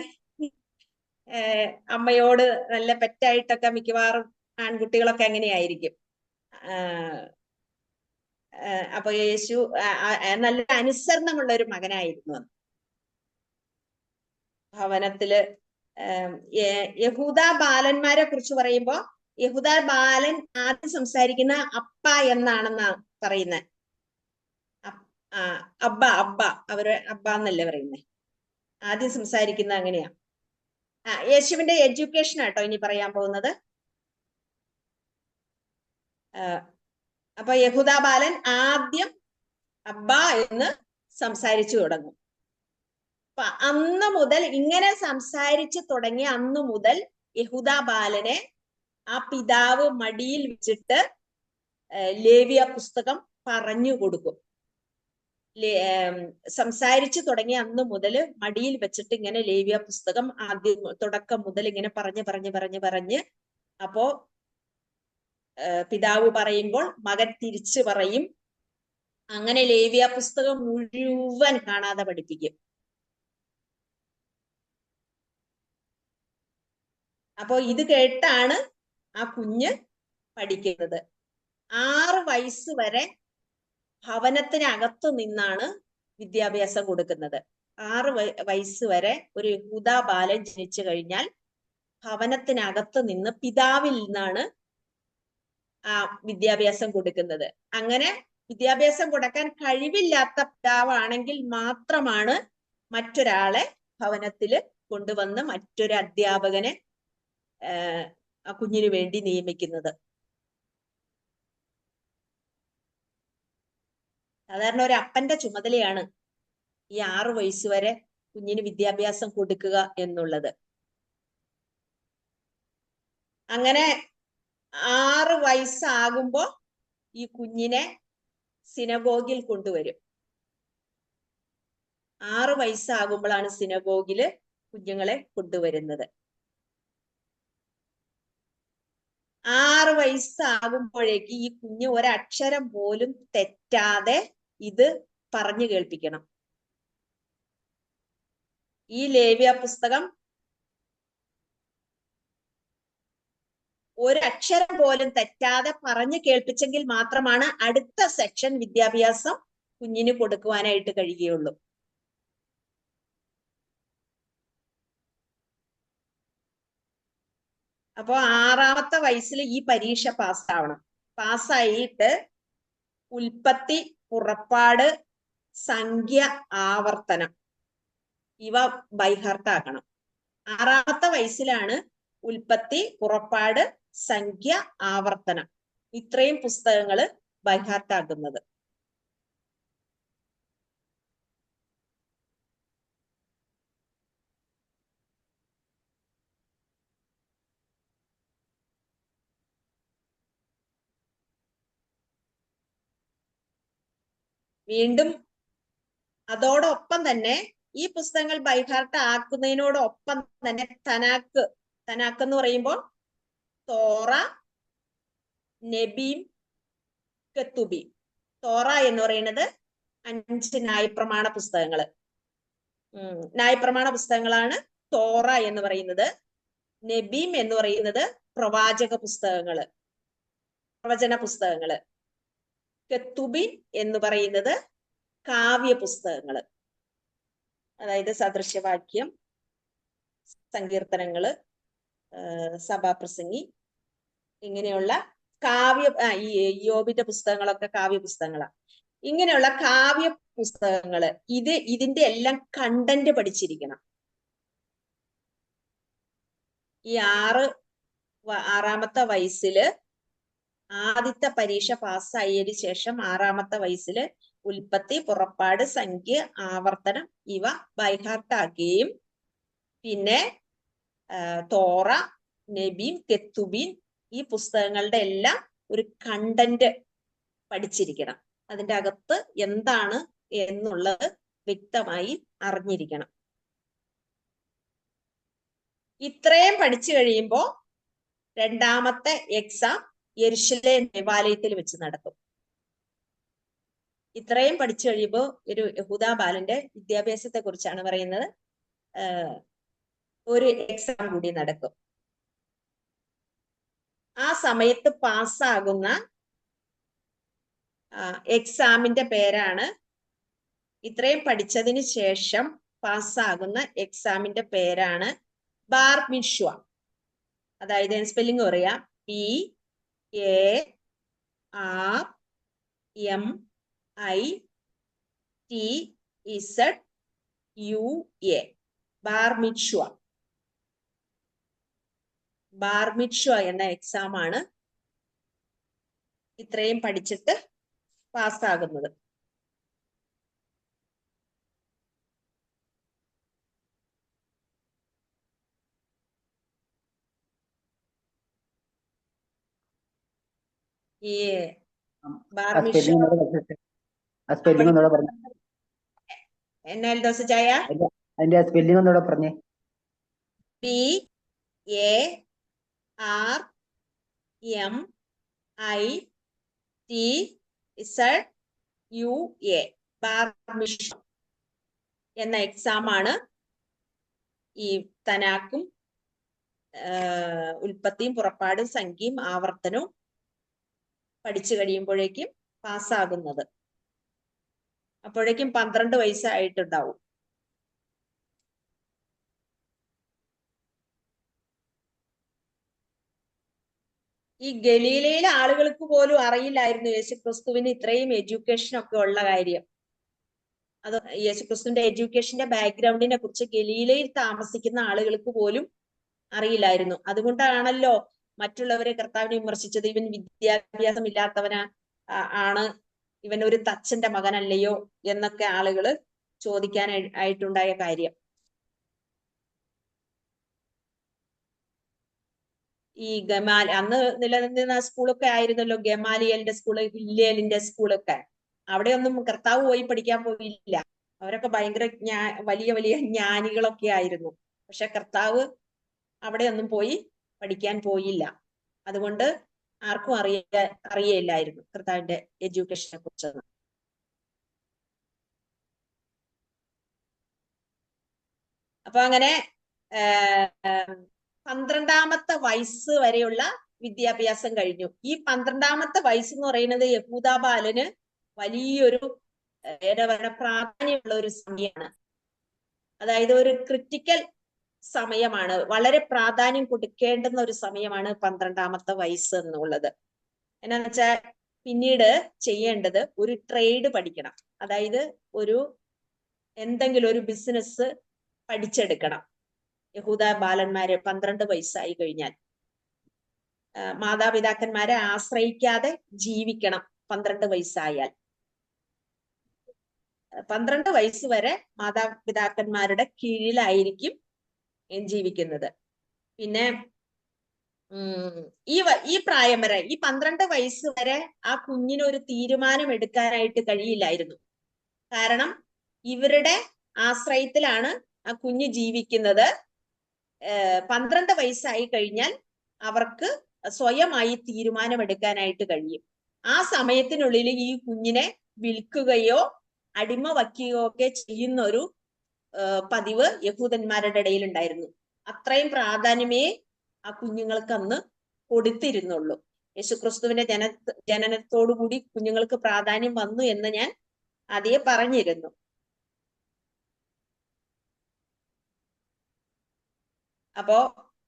അമ്മയോട് നല്ല പെറ്റായിട്ടൊക്കെ മിക്കവാറും ആൺകുട്ടികളൊക്കെ അങ്ങനെയായിരിക്കും. അപ്പൊ യേശു നല്ല അനുസരണമുള്ള ഒരു മകനായിരുന്നു. ഭവനത്തില് യഹൂദ ബാലന്മാരെ കുറിച്ച് പറയുമ്പോ യഹൂദ ബാലൻ ആദ്യം സംസാരിക്കുന്ന അപ്പ എന്നാണെന്നാ പറയുന്നത്. അബ്ബ അബ്ബ, അവര് അബ്ബ എന്നല്ലേ പറയുന്നത്. ആദ്യം സംസാരിക്കുന്ന അങ്ങനെയാ. യേശുവിന്റെ എഡ്യൂക്കേഷൻ ആട്ടോ ഇനി പറയാൻ പോകുന്നത്. അപ്പൊ യഹൂദ ബാലൻ ആദ്യം അബ്ബ എന്ന് സംസാരിച്ചു തുടങ്ങും. അപ്പൊ അന്ന് മുതൽ ഇങ്ങനെ സംസാരിച്ചു തുടങ്ങിയ അന്ന് മുതൽ യഹൂദ ബാലനെ ആ പിതാവ് മടിയിൽ വെച്ചിട്ട് ലേവ്യ പുസ്തകം പറഞ്ഞു കൊടുക്കും. സംസാരിച്ചു തുടങ്ങിയ അന്ന് മുതൽ മടിയിൽ വെച്ചിട്ട് ഇങ്ങനെ ലേവ്യ പുസ്തകം ആദ്യം തുടക്കം മുതൽ ഇങ്ങനെ പറഞ്ഞ് അപ്പോ പിതാവ് പറയുമ്പോൾ മകൻ തിരിച്ചു പറയും. അങ്ങനെ ലേവ്യ പുസ്തകം മുഴുവൻ കാണാതെ പഠിപ്പിക്കും. അപ്പോ ഇത് കേട്ടാണ് ആ കുഞ്ഞ് പഠിക്കുന്നത്. 6 വയസ്സ് വരെ ഭവനത്തിനകത്ത് നിന്നാണ് വിദ്യാഭ്യാസം കൊടുക്കുന്നത്. 6 വയസ്സ് വരെ ഒരു യഹൂദ ബാലൻ ജനിച്ചു കഴിഞ്ഞാൽ ഭവനത്തിനകത്ത് നിന്ന് പിതാവിൽ നിന്നാണ് ആ വിദ്യാഭ്യാസം കൊടുക്കുന്നത്. അങ്ങനെ വിദ്യാഭ്യാസം കൊടുക്കാൻ കഴിവില്ലാത്ത പിതാവാണെങ്കിൽ മാത്രമാണ് മറ്റൊരാളെ ഭവനത്തിൽ കൊണ്ടുവന്ന് മറ്റൊരു അധ്യാപകനെ ആ കുഞ്ഞിനു വേണ്ടി നിയമിക്കുന്നത്. സാധാരണ ഒരു അപ്പന്റെ ചുമതലയാണ് ഈ 6 വയസ്സ് വരെ കുഞ്ഞിന് വിദ്യാഭ്യാസം കൊടുക്കുക എന്നുള്ളത്. അങ്ങനെ 6 വയസ്സാകുമ്പോ ഈ കുഞ്ഞിനെ സിനഗോഗിൽ കൊണ്ടുവരും. 6 വയസ്സാകുമ്പോഴാണ് സിനഗോഗില് കുഞ്ഞുങ്ങളെ കൊണ്ടുവരുന്നത്. 6 വയസ്സാകുമ്പോഴേക്ക് ഈ കുഞ്ഞ് ഒരക്ഷരം പോലും തെറ്റാതെ ഇത് പറഞ്ഞു കേൾപ്പിക്കണം. ഈ ലേവ്യ പുസ്തകം ഒരക്ഷരം പോലും തെറ്റാതെ പറഞ്ഞു കേൾപ്പിച്ചെങ്കിൽ മാത്രമാണ് അടുത്ത സെക്ഷൻ വിദ്യാഭ്യാസം കുഞ്ഞിന് കൊടുക്കുവാനായിട്ട് കഴിയുകയുള്ളൂ. അപ്പോ 6ാമത്തെ വയസ്സിൽ ഈ പരീക്ഷ പാസ്സാവണം. പാസ്സായിട്ട് ഉൽപ്പത്തി, പുറപ്പാട്, സംഖ്യ, ആവർത്തനം ഇവ ബൈഹാർട്ടാക്കണം. 6ാമത്തെ വയസ്സിലാണ് ഉൽപ്പത്തി, പുറപ്പാട്, സംഖ്യ, ആവർത്തനം ഇത്രയും പുസ്തകങ്ങൾ ബൈഹാർട്ടാക്കുന്നത്. വീണ്ടും അതോടൊപ്പം തന്നെ ഈ പുസ്തകങ്ങൾ ബൈഹാർട്ട് ആക്കുന്നതിനോടൊപ്പം തന്നെ തനാക്ക് എന്ന് പറയുമ്പോൾ തോറ, നബീം, കെത്തുബീം. തോറ എന്ന് പറയുന്നത് 5 ന്യായപ്രമാണ പുസ്തകങ്ങള്. ന്യായപ്രമാണ പുസ്തകങ്ങളാണ് തോറ എന്ന് പറയുന്നത്. നബീം എന്ന് പറയുന്നത് പ്രവാചക പുസ്തകങ്ങള്, പ്രവചന പുസ്തകങ്ങള്. കെത്തുബീൻ എന്ന് പറയുന്നത് കാവ്യ പുസ്തകങ്ങള്, അതായത് സദൃശ്യവാക്യം, സങ്കീർത്തനങ്ങള്, സഭാപ്രസംഗി, ഇങ്ങനെയുള്ള കാവ്യ ഈ യോബിന്റെ പുസ്തകങ്ങളൊക്കെ കാവ്യ പുസ്തകങ്ങളാണ്. ഇങ്ങനെയുള്ള കാവ്യ പുസ്തകങ്ങള് ഇതിന്റെ എല്ലാം കണ്ടന്റ് പഠിച്ചിരിക്കണം. ഈ 6ാമത്തെ വയസ്സില് ആദ്യത്തെ പരീക്ഷ പാസ്സായതിനു ശേഷം 6ാമത്തെ വയസ്സില് ഉൽപ്പത്തി, പുറപ്പാട്, സംഖ്യ, ആവർത്തനം ഇവ ബൈഹാർട്ടാക്കുകയും പിന്നെ തോറ, നബീം, കെത്തുബീൻ ഈ പുസ്തകങ്ങളുടെ എല്ലാം ഒരു കണ്ടന്റ് പഠിച്ചിരിക്കണം. അതിൻ്റെ അകത്ത് എന്താണ് എന്നുള്ളത് വ്യക്തമായി അറിഞ്ഞിരിക്കണം. ഇത്രയും പഠിച്ചു കഴിയുമ്പോൾ 2ാമത്തെ എക്സാം യെരുശലേം ദേവാലയത്തിൽ വെച്ച് നടക്കും. ഇത്രയും പഠിച്ചു കഴിയുമ്പോൾ ഒരു യഹൂദ ബാലന്റെ വിദ്യാഭ്യാസത്തെ കുറിച്ചാണ് പറയുന്നത്. ഒരു എക്സാം കൂടി നടക്കും. ആ സമയത്ത് പാസ്സാകുന്ന എക്സാമിന്റെ പേരാണ്, ഇത്രയും പഠിച്ചതിന് ശേഷം പാസ്സാകുന്ന എക്സാമിന്റെ പേരാണ് ബാർ മിഷ്വ. അതായത് സ്പെല്ലിംഗ് പറയാം, BARMITZUA, ബാർ മിഷ്വ. ബാർ മിഷ്വ എന്ന എക്സാം ആണ് ഇത്രയും പഠിച്ചിട്ട് പാസ്സാകുന്നത്. ഈ ബാർ മിഷ്വ എന്നാൽ ദോശ ചായ അതിന്റെ സ്പെല്ലിംഗ് ഒന്നുകൂടെ പറഞ്ഞേ. BARMITZUA, ബാർ മിഷ്വ എന്ന എക്സാം ആണ് ഈ തനാക്കും ഉൽപ്പത്തിയും പുറപ്പാടും സംഖ്യയും ആവർത്തനവും പഠിച്ചു കഴിയുമ്പോഴേക്കും പാസ്സാകുന്നത്. അപ്പോഴേക്കും 12 വയസ്സായിട്ടുണ്ടാവും. ഈ ഗലീലയിലെ ആളുകൾക്ക് പോലും അറിയില്ലായിരുന്നു യേശുക്രിസ്തുവിന് ഇത്രയും എഡ്യൂക്കേഷൻ ഒക്കെ ഉള്ള കാര്യം. അത് യേശുക്രിസ്തുവിന്റെ എഡ്യൂക്കേഷന്റെ ബാക്ക്ഗ്രൗണ്ടിനെ കുറിച്ച് ഗലീലയിൽ താമസിക്കുന്ന ആളുകൾക്ക് പോലും അറിയില്ലായിരുന്നു. അതുകൊണ്ടാണല്ലോ മറ്റുള്ളവരെ കർത്താവിനെ വിമർശിച്ചത്. ഇവൻ വിദ്യാഭ്യാസം ഇല്ലാത്തവനാ ആണ്, ഇവൻ ഒരു തച്ചന്റെ മകനല്ലയോ എന്നൊക്കെ ആളുകള് ചോദിക്കാനായിട്ടുണ്ടായ കാര്യം. ഈ അന്ന് നിലനിന്ന സ്കൂളൊക്കെ ആയിരുന്നല്ലോ ഗമാലിയലിന്റെ സ്കൂള്, ഹില്ലേലിന്റെ സ്കൂളൊക്കെ. അവിടെയൊന്നും കർത്താവ് പോയി പഠിക്കാൻ പോയില്ല. അവരൊക്കെ ഭയങ്കര വലിയ വലിയ ജ്ഞാനികളൊക്കെ ആയിരുന്നു. പക്ഷെ കർത്താവ് അവിടെ ഒന്നും പോയി പഠിക്കാൻ പോയില്ല. അതുകൊണ്ട് ആർക്കും അറിയില്ലായിരുന്നു കർത്താവിന്റെ എഡ്യൂക്കേഷനെ കുറിച്ചൊന്നും. അപ്പൊ അങ്ങനെ 12ാമത്തെ വയസ്സ് വരെയുള്ള വിദ്യാഭ്യാസം കഴിഞ്ഞു. ഈ 12ാമത്തെ വയസ്സ് എന്ന് പറയുന്നത് യഹൂദാ ബാലന് വലിയൊരു പ്രാധാന്യമുള്ള ഒരു സമയമാണ്. അതായത് ഒരു ക്രിട്ടിക്കൽ സമയമാണ്, വളരെ പ്രാധാന്യം കൊടുക്കേണ്ടുന്ന ഒരു സമയമാണ് 12ാമത്തെ വയസ്സ് എന്നുള്ളത്. എന്നാന്ന് വെച്ചാൽ പിന്നീട് ചെയ്യേണ്ടത് ഒരു ട്രേഡ് പഠിക്കണം. അതായത് എന്തെങ്കിലും ഒരു ബിസിനസ് പഠിച്ചെടുക്കണം. യഹൂദ ബാലന്മാര് 12 വയസ്സായി കഴിഞ്ഞാൽ മാതാപിതാക്കന്മാരെ ആശ്രയിക്കാതെ ജീവിക്കണം. 12 വയസ്സായാൽ 12 വയസ്സ് വരെ മാതാപിതാക്കന്മാരുടെ കീഴിലായിരിക്കും ജീവിക്കുന്നത്. പിന്നെ ഈ പ്രായം വരെ, ഈ 12 വയസ്സ് വരെ ആ കുഞ്ഞിന് ഒരു തീരുമാനം എടുക്കാനായിട്ട് കഴിയില്ലായിരുന്നു. കാരണം ഇവരുടെ ആശ്രയത്തിലാണ് ആ കുഞ്ഞ് ജീവിക്കുന്നത്. 12 വയസ്സായി കഴിഞ്ഞാൽ അവർക്ക് സ്വയമായി തീരുമാനമെടുക്കാനായിട്ട് കഴിയും. ആ സമയത്തിനുള്ളിൽ ഈ കുഞ്ഞിനെ വിൽക്കുകയോ അടിമ വയ്ക്കുകയോ ഒക്കെ ചെയ്യുന്ന ഒരു പതിവ് യഹൂദന്മാരുടെ ഇടയിൽ ഉണ്ടായിരുന്നു. അത്രയും പ്രാധാന്യമേ ആ കുഞ്ഞുങ്ങൾക്ക് അന്ന് കൊടുത്തിരുന്നുള്ളൂ. യേശുക്രിസ്തുവിന്റെ ജനനത്തോടുകൂടി കുഞ്ഞുങ്ങൾക്ക് പ്രാധാന്യം വന്നു എന്ന് ഞാൻ ആദ്യമേ പറഞ്ഞിരുന്നു. അപ്പോ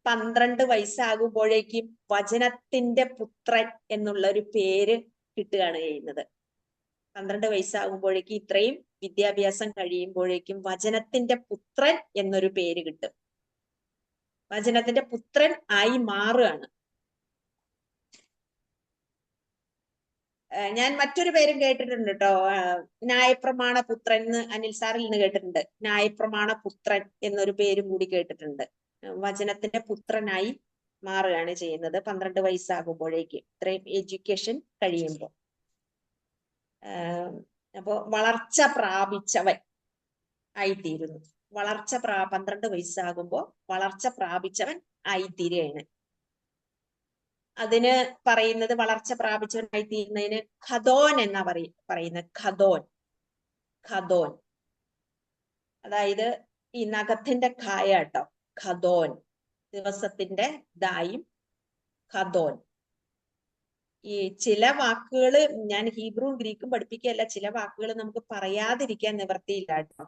12 വയസ്സാകുമ്പോഴേക്കും വചനത്തിന്റെ പുത്രൻ എന്നുള്ള ഒരു പേര് കിട്ടുകയാണ് ചെയ്യുന്നത്. 12 വയസ്സാകുമ്പോഴേക്കും, ഇത്രയും വിദ്യാഭ്യാസം കഴിയുമ്പോഴേക്കും വചനത്തിന്റെ പുത്രൻ എന്നൊരു പേര് കിട്ടും. വചനത്തിന്റെ പുത്രൻ ആയി മാറുകയാണ്. ഞാൻ മറ്റൊരു പേരും കേട്ടിട്ടുണ്ട് കേട്ടോ, ന്യായപ്രമാണ പുത്രൻ എന്ന് അനിൽ സാറിൽ നിന്ന് കേട്ടിട്ടുണ്ട്. ന്യായപ്രമാണ പുത്രൻ എന്നൊരു പേരും കൂടി കേട്ടിട്ടുണ്ട്. വചനത്തിന്റെ പുത്രനായി മാറുകയാണ് ചെയ്യുന്നത് 12 വയസ്സാകുമ്പോഴേക്ക്, ഇത്രയും എഡ്യൂക്കേഷൻ കഴിയുമ്പോൾ. അപ്പോ വളർച്ച പ്രാപിച്ചവൻ ആയിത്തീരുന്നു. 12 വയസ്സാകുമ്പോ വളർച്ച പ്രാപിച്ചവൻ ആയിത്തീരുകയാണ്. അതിന് പറയുന്നത്, വളർച്ച പ്രാപിച്ചവനായിത്തീരുന്നതിന് ഖദോൻ എന്നാ പറയുന്നത്. ഖദോൻ അതായത് ഈ നഖത്തിന്റെ കായ കേട്ടോ, ഖദോൻ. ദിവസത്തിന്റെ ദായും ഖദോൻ. ഈ ചില വാക്കുകൾ ഞാൻ ഹീബ്രുവും ഗ്രീക്കും പഠിപ്പിക്കുകയല്ല, ചില വാക്കുകൾ നമുക്ക് പറയാതിരിക്കാൻ നിവർത്തിയില്ല കേട്ടോ.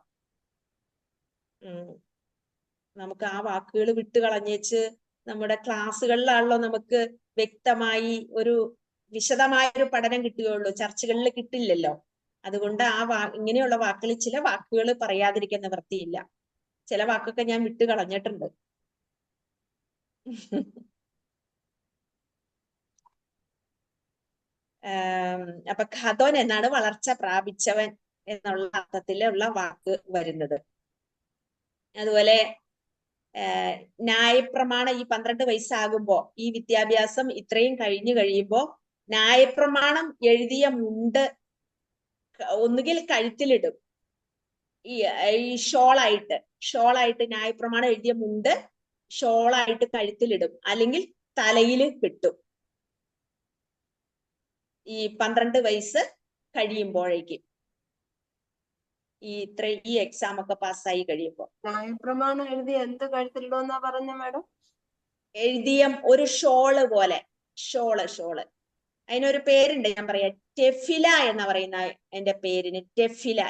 നമുക്ക് ആ വാക്കുകൾ വിട്ടുകളഞ്ഞേച്ച് നമ്മുടെ ക്ലാസ്സുകളിലാണല്ലോ നമുക്ക് വ്യക്തമായി വിശദമായ ഒരു പഠനം കിട്ടുകയുള്ളൂ, ചർച്ചകളിൽ കിട്ടില്ലല്ലോ. അതുകൊണ്ട് ഇങ്ങനെയുള്ള വാക്കുകൾ, ചില വാക്കുകൾ പറയാതിരിക്കാൻ നിവർത്തിയില്ല. ചില വാക്കൊക്കെ ഞാൻ വിട്ടുകളഞ്ഞിട്ടുണ്ട്. അപ്പൊ ഖദോൻ എന്നാണ് വളർച്ച പ്രാപിച്ചവൻ എന്നുള്ള അർത്ഥത്തിലുള്ള വാക്ക് വരുന്നത്. അതുപോലെ ന്യായപ്രമാണം ഈ 12 വയസ്സാകുമ്പോ, ഈ വിദ്യാഭ്യാസം ഇത്രയും കഴിഞ്ഞു കഴിയുമ്പോ ന്യായപ്രമാണം എഴുതിയ മുണ്ട് ഒന്നുകിൽ കഴുത്തിലിടും, ഈ ഷോളായിട്ട് ന്യായപ്രമാണം എഴുതിയ മുണ്ട് ഷോളായിട്ട് കഴുത്തിലിടും, അല്ലെങ്കിൽ തലയിൽ കെട്ടും. ഈ 12 വയസ്സ് കഴിയുമ്പോഴേക്കും, ഈ എക്സാം ഒക്കെ പാസ്സായി കഴിയുമ്പോ. ന്യായപ്രമാണം എഴുതി എന്ത് കഴുത്തിലിടുമെന്നാ പറഞ്ഞ മാഡം? എഴുതിയ ഒരു ഷോള് പോലെ, ഷോള്. അതിനൊരു പേരുണ്ട്, ഞാൻ പറയാം. ടെഫില എന്ന് പറയുന്ന എന്റെ പേരിന്. ടെഫില.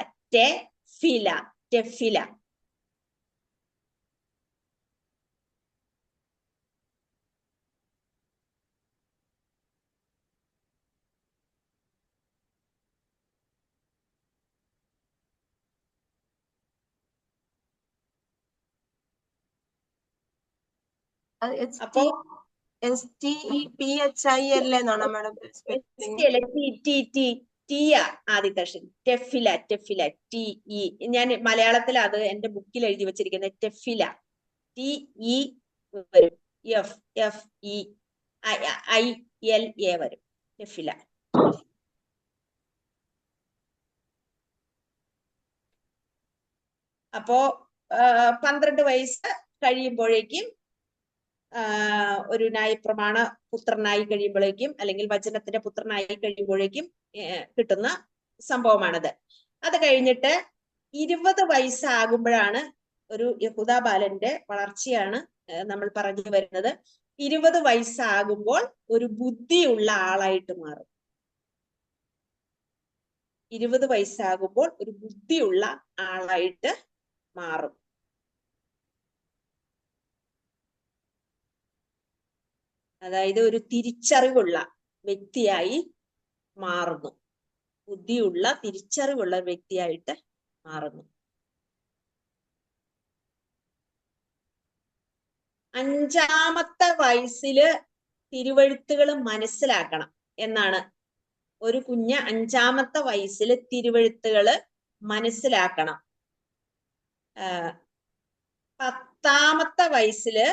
അപ്പോ STEPHI എന്നാണോ മാഡം? ആദ്യത്തെ അക്ഷരം ടെഫില. TE. ഞാൻ മലയാളത്തിൽ അത് എന്റെ ബുക്കിൽ എഴുതി വെച്ചിരിക്കുന്നത് ടെഫില. TE വരും, FFEILA വരും. ടെഫില. അപ്പോ 12 വയസ്സ് കഴിയുമ്പോഴേക്കും ഒരു ന്യായപ്രമാണ പുത്രനായി കഴിയുമ്പോഴേക്കും അല്ലെങ്കിൽ വചനത്തിന്റെ പുത്രനായി കഴിയുമ്പോഴേക്കും കിട്ടുന്ന സംഭവമാണത്. അത് കഴിഞ്ഞിട്ട് 20 വയസ്സാകുമ്പോഴാണ് ഒരു യഹൂദ ബാലന്റെ വളർച്ചയാണ് നമ്മൾ പറഞ്ഞു വരുന്നത്. 20 വയസ്സാകുമ്പോൾ ഒരു ബുദ്ധിയുള്ള ആളായിട്ട് മാറും. 20 വയസ്സാകുമ്പോൾ ഒരു ബുദ്ധിയുള്ള ആളായിട്ട് മാറും. അതായത് ഒരു തിരിച്ചറിവുള്ള വ്യക്തിയായി മാറുന്നു. ബുദ്ധിയുള്ള തിരിച്ചറിവുള്ള വ്യക്തിയായിട്ട് മാറുന്നു. 5-ാമത്തെ വയസ്സില് തിരുവെഴുത്തുകൾ മനസ്സിലാക്കണം എന്നാണ്. ഒരു കുഞ്ഞ് 5-ാമത്തെ വയസ്സിൽ തിരുവെഴുത്തുകൾ മനസ്സിലാക്കണം. 10-ാമത്തെ വയസ്സില്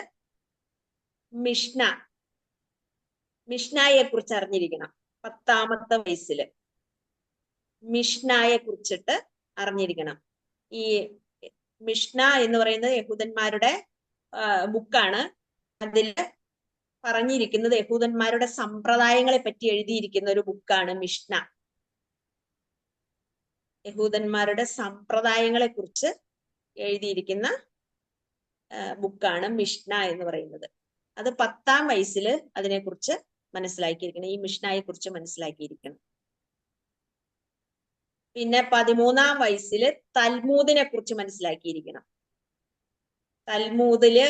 മിഷ്നായെ കുറിച്ച് അറിഞ്ഞിരിക്കണം. 10-ാമത്തെ വയസ്സില് മിഷ്നായെ കുറിച്ചിട്ട് അറിഞ്ഞിരിക്കണം. ഈ മിഷ്ന എന്ന് പറയുന്നത് യഹൂദന്മാരുടെ ബുക്കാണ്. അതില് പറഞ്ഞിരിക്കുന്നത് യഹൂദന്മാരുടെ സമ്പ്രദായങ്ങളെ പറ്റി എഴുതിയിരിക്കുന്ന ഒരു ബുക്കാണ് മിഷ്ന. യഹൂദന്മാരുടെ സമ്പ്രദായങ്ങളെ കുറിച്ച് എഴുതിയിരിക്കുന്ന ബുക്കാണ് മിഷ്ന എന്ന് പറയുന്നത്. അത് 10-ാം വയസ്സിൽ അതിനെക്കുറിച്ച് മനസ്സിലാക്കിയിരിക്കണം. ഈ മിഷ്നയെ കുറിച്ച് മനസ്സിലാക്കിയിരിക്കണം. പിന്നെ 13-ാം വയസ്സിൽ തൽമൂദിനെ കുറിച്ച് മനസ്സിലാക്കിയിരിക്കണം. തൽമൂദില്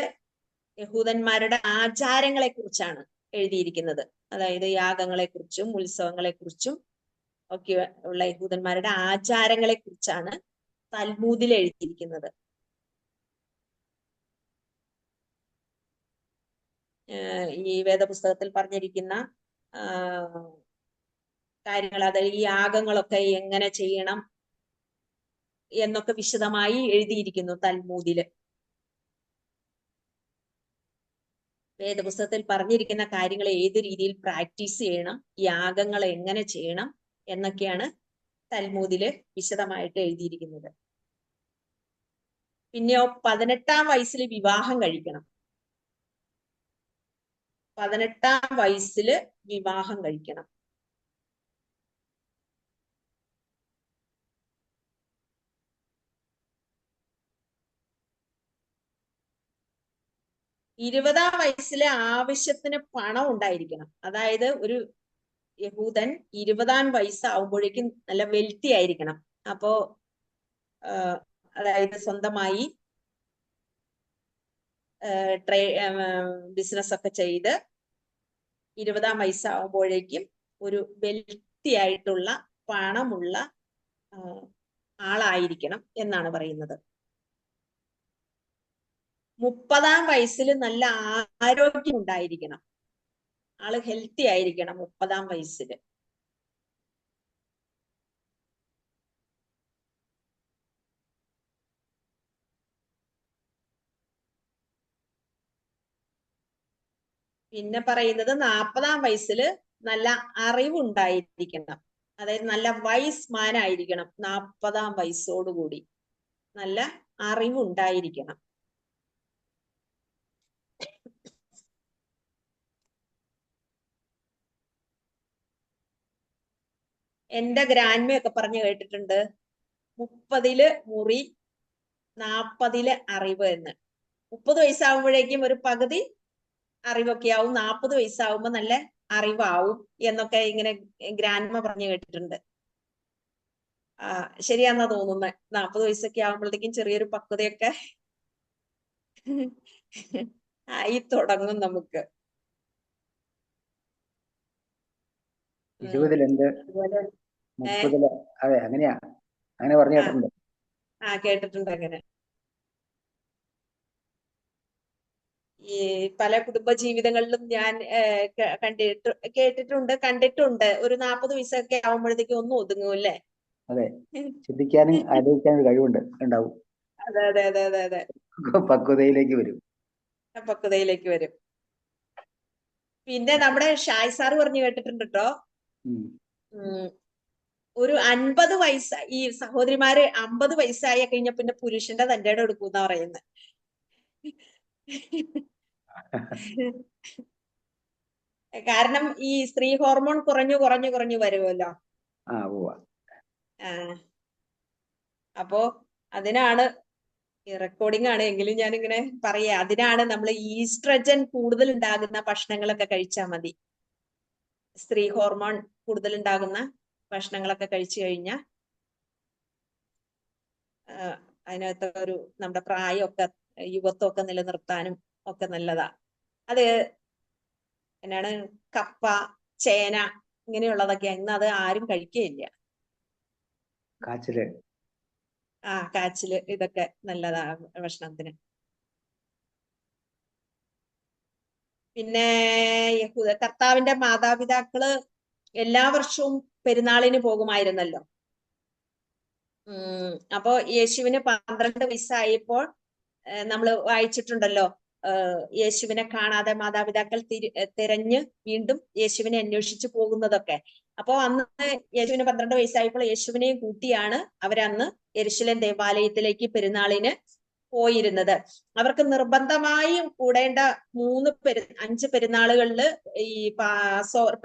യഹൂദന്മാരുടെ ആചാരങ്ങളെ കുറിച്ചാണ് എഴുതിയിരിക്കുന്നത്. അതായത് യാഗങ്ങളെ കുറിച്ചും ഉത്സവങ്ങളെ കുറിച്ചും ഒക്കെ ഉള്ള യഹൂദന്മാരുടെ ആചാരങ്ങളെ കുറിച്ചാണ് തൽമൂദിൽ എഴുതിയിരിക്കുന്നത്. ഈ വേദപുസ്തകത്തിൽ പറഞ്ഞിരിക്കുന്ന കാര്യങ്ങൾ, അതായത് ഈ യാഗങ്ങളൊക്കെ എങ്ങനെ ചെയ്യണം എന്നൊക്കെ വിശദമായി എഴുതിയിരിക്കുന്നു തൽമൂദില്. വേദപുസ്തകത്തിൽ പറഞ്ഞിരിക്കുന്ന കാര്യങ്ങൾ ഏത് രീതിയിൽ പ്രാക്ടീസ് ചെയ്യണം, യാഗങ്ങൾ എങ്ങനെ ചെയ്യണം എന്നൊക്കെയാണ് തൽമൂദില് വിശദമായിട്ട് എഴുതിയിരിക്കുന്നത്. പിന്നെയോ 18-ാം വയസ്സിൽ വിവാഹം കഴിക്കണം. 18-ാം വയസ്സിൽ വിവാഹം കഴിക്കണം. ഇരുപതാം വയസ്സിൽ ആവശ്യത്തിന് പണം ഉണ്ടായിരിക്കണം. അതായത് ഒരു യഹൂദൻ 20-ാം വയസ്സാവുമ്പോഴേക്കും നല്ല വെൽത്തി ആയിരിക്കണം. അപ്പോ അതായത് സ്വന്തമായി ബിസിനസ് ഒക്കെ ചെയ്ത് 20-ാം വയസ്സാവുമ്പോഴേക്കും ഒരു വെൽത്തി ആയിട്ടുള്ള പണമുള്ള ആളായിരിക്കണം എന്നാണ് പറയുന്നത്. 30-ാം വയസ്സിൽ നല്ല ആരോഗ്യം ഉണ്ടായിരിക്കണം. ആള് ഹെൽത്തി ആയിരിക്കണം 30-ാം വയസ്സില്. പിന്നെ പറയുന്നത് 40-ാം വയസ്സില് നല്ല അറിവുണ്ടായിരിക്കണം. അതായത് നല്ല വൈസ് മാൻ ആയിരിക്കണം. 40-ാം വയസ്സോടുകൂടി നല്ല അറിവുണ്ടായിരിക്കണം. എന്റെ ഗ്രാൻഡ്മയൊക്കെ പറഞ്ഞു കേട്ടിട്ടുണ്ട് 30-ല് മുറി 40-ല് അറിവ് എന്ന്. 30 വയസ്സാകുമ്പോഴേക്കും ഒരു പകുതി അറിവൊക്കെ ആവും, 40 വയസ്സാവുമ്പോ നല്ല അറിവാവും എന്നൊക്കെ ഇങ്ങനെ ഗ്രാൻഡ്മ പറഞ്ഞു കേട്ടിട്ടുണ്ട്. ശരിയാന്നാ തോന്നുന്നത്. 40 വയസ്സൊക്കെ ആവുമ്പോഴത്തേക്കും ചെറിയൊരു പക്വതയൊക്കെ ആയി തുടങ്ങും നമുക്ക്. 20-ലുണ്ട്, 30-ല്. അതെ, അങ്ങനെയാ, അങ്ങനെ പറഞ്ഞു കേട്ടിട്ടുണ്ട്. കേട്ടിട്ടുണ്ട് അങ്ങനെ. ഈ പല കുടുംബ ജീവിതങ്ങളിലും ഞാൻ കണ്ടിട്ടുണ്ട്. ഒരു 40 വയസ്സൊക്കെ ആവുമ്പോഴത്തേക്കും ഒന്നും ഒതുങ്ങൂല്ലേ? അതെ, ചിന്തിക്കാനും ആലോചിക്കാനും കഴിവുണ്ട് ഉണ്ടാവും. അതെ അതെ അതെ അതെ അതെ, പക്വതയിലേക്ക് വരും. പക്വതയിലേക്ക് വരും. പിന്നെ നമ്മുടെ ഷായ് സാറ് പറഞ്ഞു കേട്ടിട്ടുണ്ട് കേട്ടോ, ഒരു 50 വയസ്സ് ഈ സഹോദരിമാര് 50 വയസ്സായി കഴിഞ്ഞ പിന്നെ പുരുഷന്റെ തന്റെ ഇടം എടുക്കൂന്നാ പറയുന്നത്. കാരണം ഈ സ്ത്രീ ഹോർമോൺ കുറഞ്ഞു വരുമല്ലോ. അപ്പോ അതിനാണ് റെക്കോർഡിംഗ് ആണ് എങ്കിലും ഞാനിങ്ങനെ പറയാ, അതിനാണ് നമ്മൾ ഈസ്ട്രജൻ കൂടുതൽ ഉണ്ടാകുന്ന ഭക്ഷണങ്ങളൊക്കെ കഴിച്ചാൽ മതി. സ്ത്രീ ഹോർമോൺ കൂടുതൽ ഉണ്ടാകുന്ന ഭക്ഷണങ്ങളൊക്കെ കഴിച്ചു കഴിഞ്ഞാൽ അതിനകത്ത് ഒരു നമ്മുടെ പ്രായമൊക്കെ യുവത്വമൊക്കെ നിലനിർത്താനും ഒക്കെ നല്ലതാ. അത് എന്നാണ് കപ്പ, ചേന ഇങ്ങനെയുള്ളതൊക്കെ ഇന്ന് അത് ആരും കഴിക്കുകയില്ല. കാച്ചില് ഇതൊക്കെ നല്ലതാ ഭക്ഷണത്തിന്. പിന്നെ കർത്താവിന്റെ മാതാപിതാക്കള് എല്ലാ വർഷവും പെരുന്നാളിന് പോകുമായിരുന്നല്ലോ. അപ്പോ യേശുവിന് 12 വയസ്സായപ്പോൾ നമ്മൾ വായിച്ചിട്ടുണ്ടല്ലോ, യേശുവിനെ കാണാതെ മാതാപിതാക്കൾ തിരഞ്ഞ് വീണ്ടും യേശുവിനെ അന്വേഷിച്ചു പോകുന്നതൊക്കെ. അപ്പോ അന്ന് യേശുവിന് 12 വയസ്സായപ്പോൾ യേശുവിനെയും കൂട്ടിയാണ് അവരന്ന് യെരുശലേം ദേവാലയത്തിലേക്ക് പെരുന്നാളിന് പോയിരുന്നത്. അവർക്ക് നിർബന്ധമായും കൂടേണ്ട 5 പെരുന്നാളുകളില് ഈ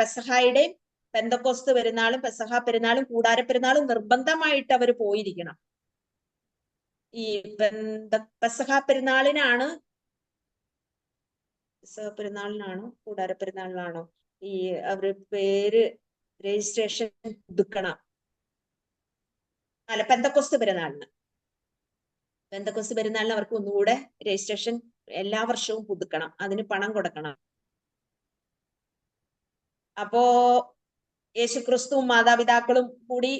പെസഹായുടെയും പെന്തക്കോസ്ത് പെരുന്നാളും പെസഹ പെരുന്നാളും കൂടാര പെരുന്നാളും നിർബന്ധമായിട്ട് അവർ പോയിരിക്കണം. ഈ പെസഹ പെരുന്നാളിനാണോ കൂടാര പെരുന്നാളിനാണോ ഈ അവര് പേര് രജിസ്ട്രേഷൻ പുതുക്കണം? അല്ല, പെന്തക്കോസ്ത് പെരുന്നാളിന് അവർക്ക് ഒന്നുകൂടെ രജിസ്ട്രേഷൻ എല്ലാ വർഷവും പുതുക്കണം, അതിന് പണം കൊടുക്കണം. അപ്പോ യേശുക്രിസ്തുവും മാതാപിതാക്കളും കൂടി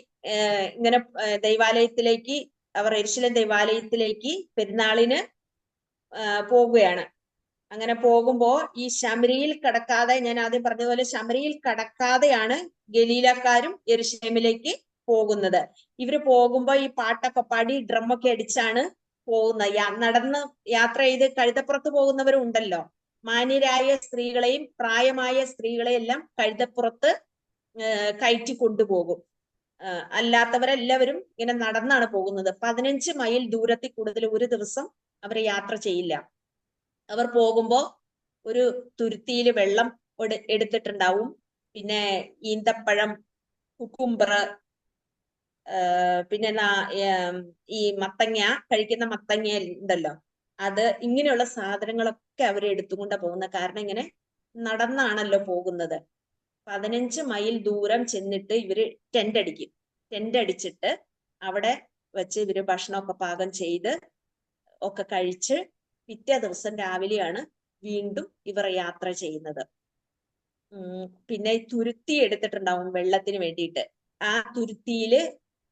ഇങ്ങനെ ദൈവാലയത്തിലേക്ക്, അവർ യെരുശലേം ദൈവാലയത്തിലേക്ക് പെരുന്നാളിന് പോകുകയാണ്. അങ്ങനെ പോകുമ്പോ ഈ ശമരിയിൽ കടക്കാതെ, ഞാൻ ആദ്യം പറഞ്ഞതുപോലെ ശമരിയിൽ കടക്കാതെയാണ് ഗലീലക്കാരും യെരുശലേമിലേക്ക് പോകുന്നത്. ഇവര് പോകുമ്പോ ഈ പാട്ടൊക്കെ പാടി ഡ്രമ്മൊക്കെ അടിച്ചാണ് പോകുന്നത്. നടന്ന് യാത്ര ചെയ്ത് കഴുതപ്പുറത്ത് പോകുന്നവരും ഉണ്ടല്ലോ. മാന്യരായ സ്ത്രീകളെയും പ്രായമായ സ്ത്രീകളെയും എല്ലാം കഴുതപ്പുറത്ത് കയറ്റി കൊണ്ടുപോകും. അല്ലാത്തവരെല്ലാവരും ഇങ്ങനെ നടന്നാണ് പോകുന്നത്. 15 മൈൽ ദൂരത്തിൽ കൂടുതൽ ഒരു ദിവസം അവർ യാത്ര ചെയ്യില്ല. അവർ പോകുമ്പോ ഒരു തുരുത്തിയില് വെള്ളം എടുത്തിട്ടുണ്ടാവും, പിന്നെ ഈന്തപ്പഴം, കുക്കുംബർ, പിന്നെ ഈ മത്തങ്ങ, കഴിക്കുന്ന മത്തങ്ങ ഉണ്ടല്ലോ, അത് ഇങ്ങനെയുള്ള സാധനങ്ങളൊക്കെ അവർ എടുത്തുകൊണ്ടാ പോകുന്നത്. കാരണം ഇങ്ങനെ നടന്നാണല്ലോ പോകുന്നത്. 15 മൈൽ ദൂരം ചെന്നിട്ട് ഇവര് ടെന്റ് അടിക്കും. ടെന്റ് അടിച്ചിട്ട് അവിടെ വെച്ച് ഇവര് ഭക്ഷണമൊക്കെ പാകം ചെയ്ത് ഒക്കെ കഴിച്ച് പിറ്റേ ദിവസം രാവിലെയാണ് വീണ്ടും ഇവർ യാത്ര ചെയ്യുന്നത്. പിന്നെ തുരുത്തി എടുത്തിട്ടുണ്ടാവും വെള്ളത്തിന് വേണ്ടിയിട്ട്. ആ തുരുത്തിയില്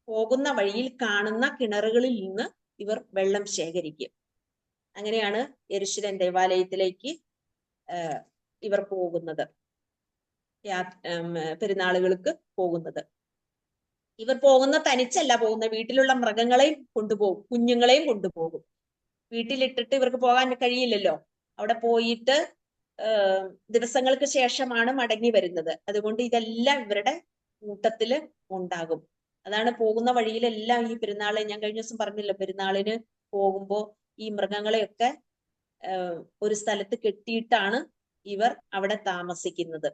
പോകുന്ന വഴിയിൽ കാണുന്ന കിണറുകളിൽ നിന്ന് ഇവർ വെള്ളം ശേഖരിക്കും. അങ്ങനെയാണ് യെരുശലേം ദേവാലയത്തിലേക്ക് ഇവർ പോകുന്നത്, പെരുന്നാളുകൾക്ക് പോകുന്നത്. ഇവർ പോകുന്ന തനിച്ചല്ല പോകുന്നത്, വീട്ടിലുള്ള മൃഗങ്ങളെയും കൊണ്ടുപോകും, കുഞ്ഞുങ്ങളെയും കൊണ്ടുപോകും. വീട്ടിലിട്ടിട്ട് ഇവർക്ക് പോകാൻ കഴിയില്ലല്ലോ. അവിടെ പോയിട്ട് ദിവസങ്ങൾക്ക് ശേഷമാണ് മടങ്ങി വരുന്നത്. അതുകൊണ്ട് ഇതെല്ലാം ഇവരുടെ കൂട്ടത്തില് ഉണ്ടാകും. അതാണ് പോകുന്ന വഴിയിലെല്ലാം ഈ പെരുന്നാള്, ഞാൻ കഴിഞ്ഞ ദിവസം പറഞ്ഞില്ല, പെരുന്നാളിന് പോകുമ്പോ ഈ മൃഗങ്ങളെയൊക്കെ ഒരു സ്ഥലത്ത് കെട്ടിയിട്ടാണ് ഇവർ അവിടെ താമസിക്കുന്നത്.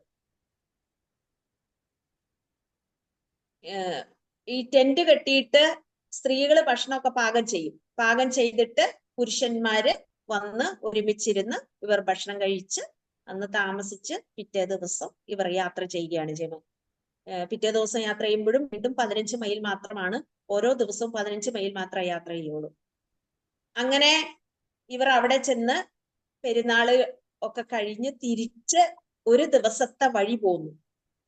ഈ ടെന്റ് കെട്ടിയിട്ട് സ്ത്രീകള് ഭക്ഷണമൊക്കെ പാകം ചെയ്യും. പാകം ചെയ്തിട്ട് പുരുഷന്മാര് വന്ന് ഒരുമിച്ചിരുന്ന് ഇവർ ഭക്ഷണം കഴിച്ച് അന്ന് താമസിച്ച് പിറ്റേ ദിവസം ഇവർ യാത്ര ചെയ്യുകയാണ് ചെയ്യുന്നത്. പിറ്റേ ദിവസം യാത്ര ചെയ്യുമ്പോഴും വീണ്ടും 15 മൈൽ മാത്രമാണ്, ഓരോ ദിവസവും 15 മൈൽ മാത്രമേ യാത്ര ചെയ്യുള്ളൂ. അങ്ങനെ ഇവർ അവിടെ ചെന്ന് പെരുന്നാള് ഒക്കെ കഴിഞ്ഞ് തിരിച്ച് ഒരു ദിവസത്തെ വഴി പോന്നു.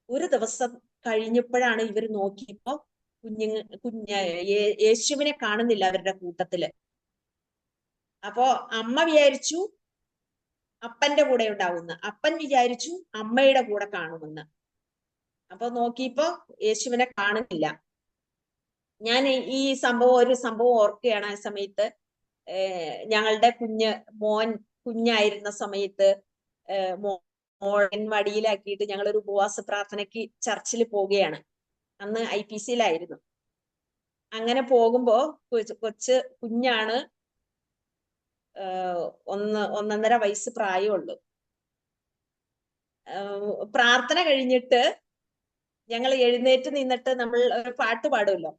ഒരു ദിവസം കഴിഞ്ഞപ്പോഴാണ് ഇവർ നോക്കിയപ്പോ യേശുവിനെ കാണുന്നില്ല അവരുടെ കൂട്ടത്തില്. അപ്പോ അമ്മ വിചാരിച്ചു അപ്പന്റെ കൂടെ ഉണ്ടാവുമെന്ന്, അപ്പൻ വിചാരിച്ചു അമ്മയുടെ കൂടെ കാണുമെന്ന്. അപ്പൊ നോക്കിയപ്പോ യേശുവിനെ കാണുന്നില്ല. ഞാൻ ഈ ഒരു സംഭവം ഓർക്കുകയാണ്. ആ സമയത്ത് ഞങ്ങളുടെ മോൻ കുഞ്ഞായിരുന്ന സമയത്ത് മോൻ മടിയിലാക്കിയിട്ട് ഞങ്ങളൊരു ഉപവാസ പ്രാർത്ഥനയ്ക്ക് ചർച്ചിൽ പോവുകയാണ്. അന്ന് IPC-യിലായിരുന്നു. അങ്ങനെ പോകുമ്പോ കൊച്ച് കുഞ്ഞാണ്, 1.5 വയസ്സ് പ്രായമുള്ളൂ. പ്രാർത്ഥന കഴിഞ്ഞിട്ട് ഞങ്ങൾ എഴുന്നേറ്റ് നിന്നിട്ട് നമ്മൾ ഒരു പാട്ട് പാടുമല്ലോ.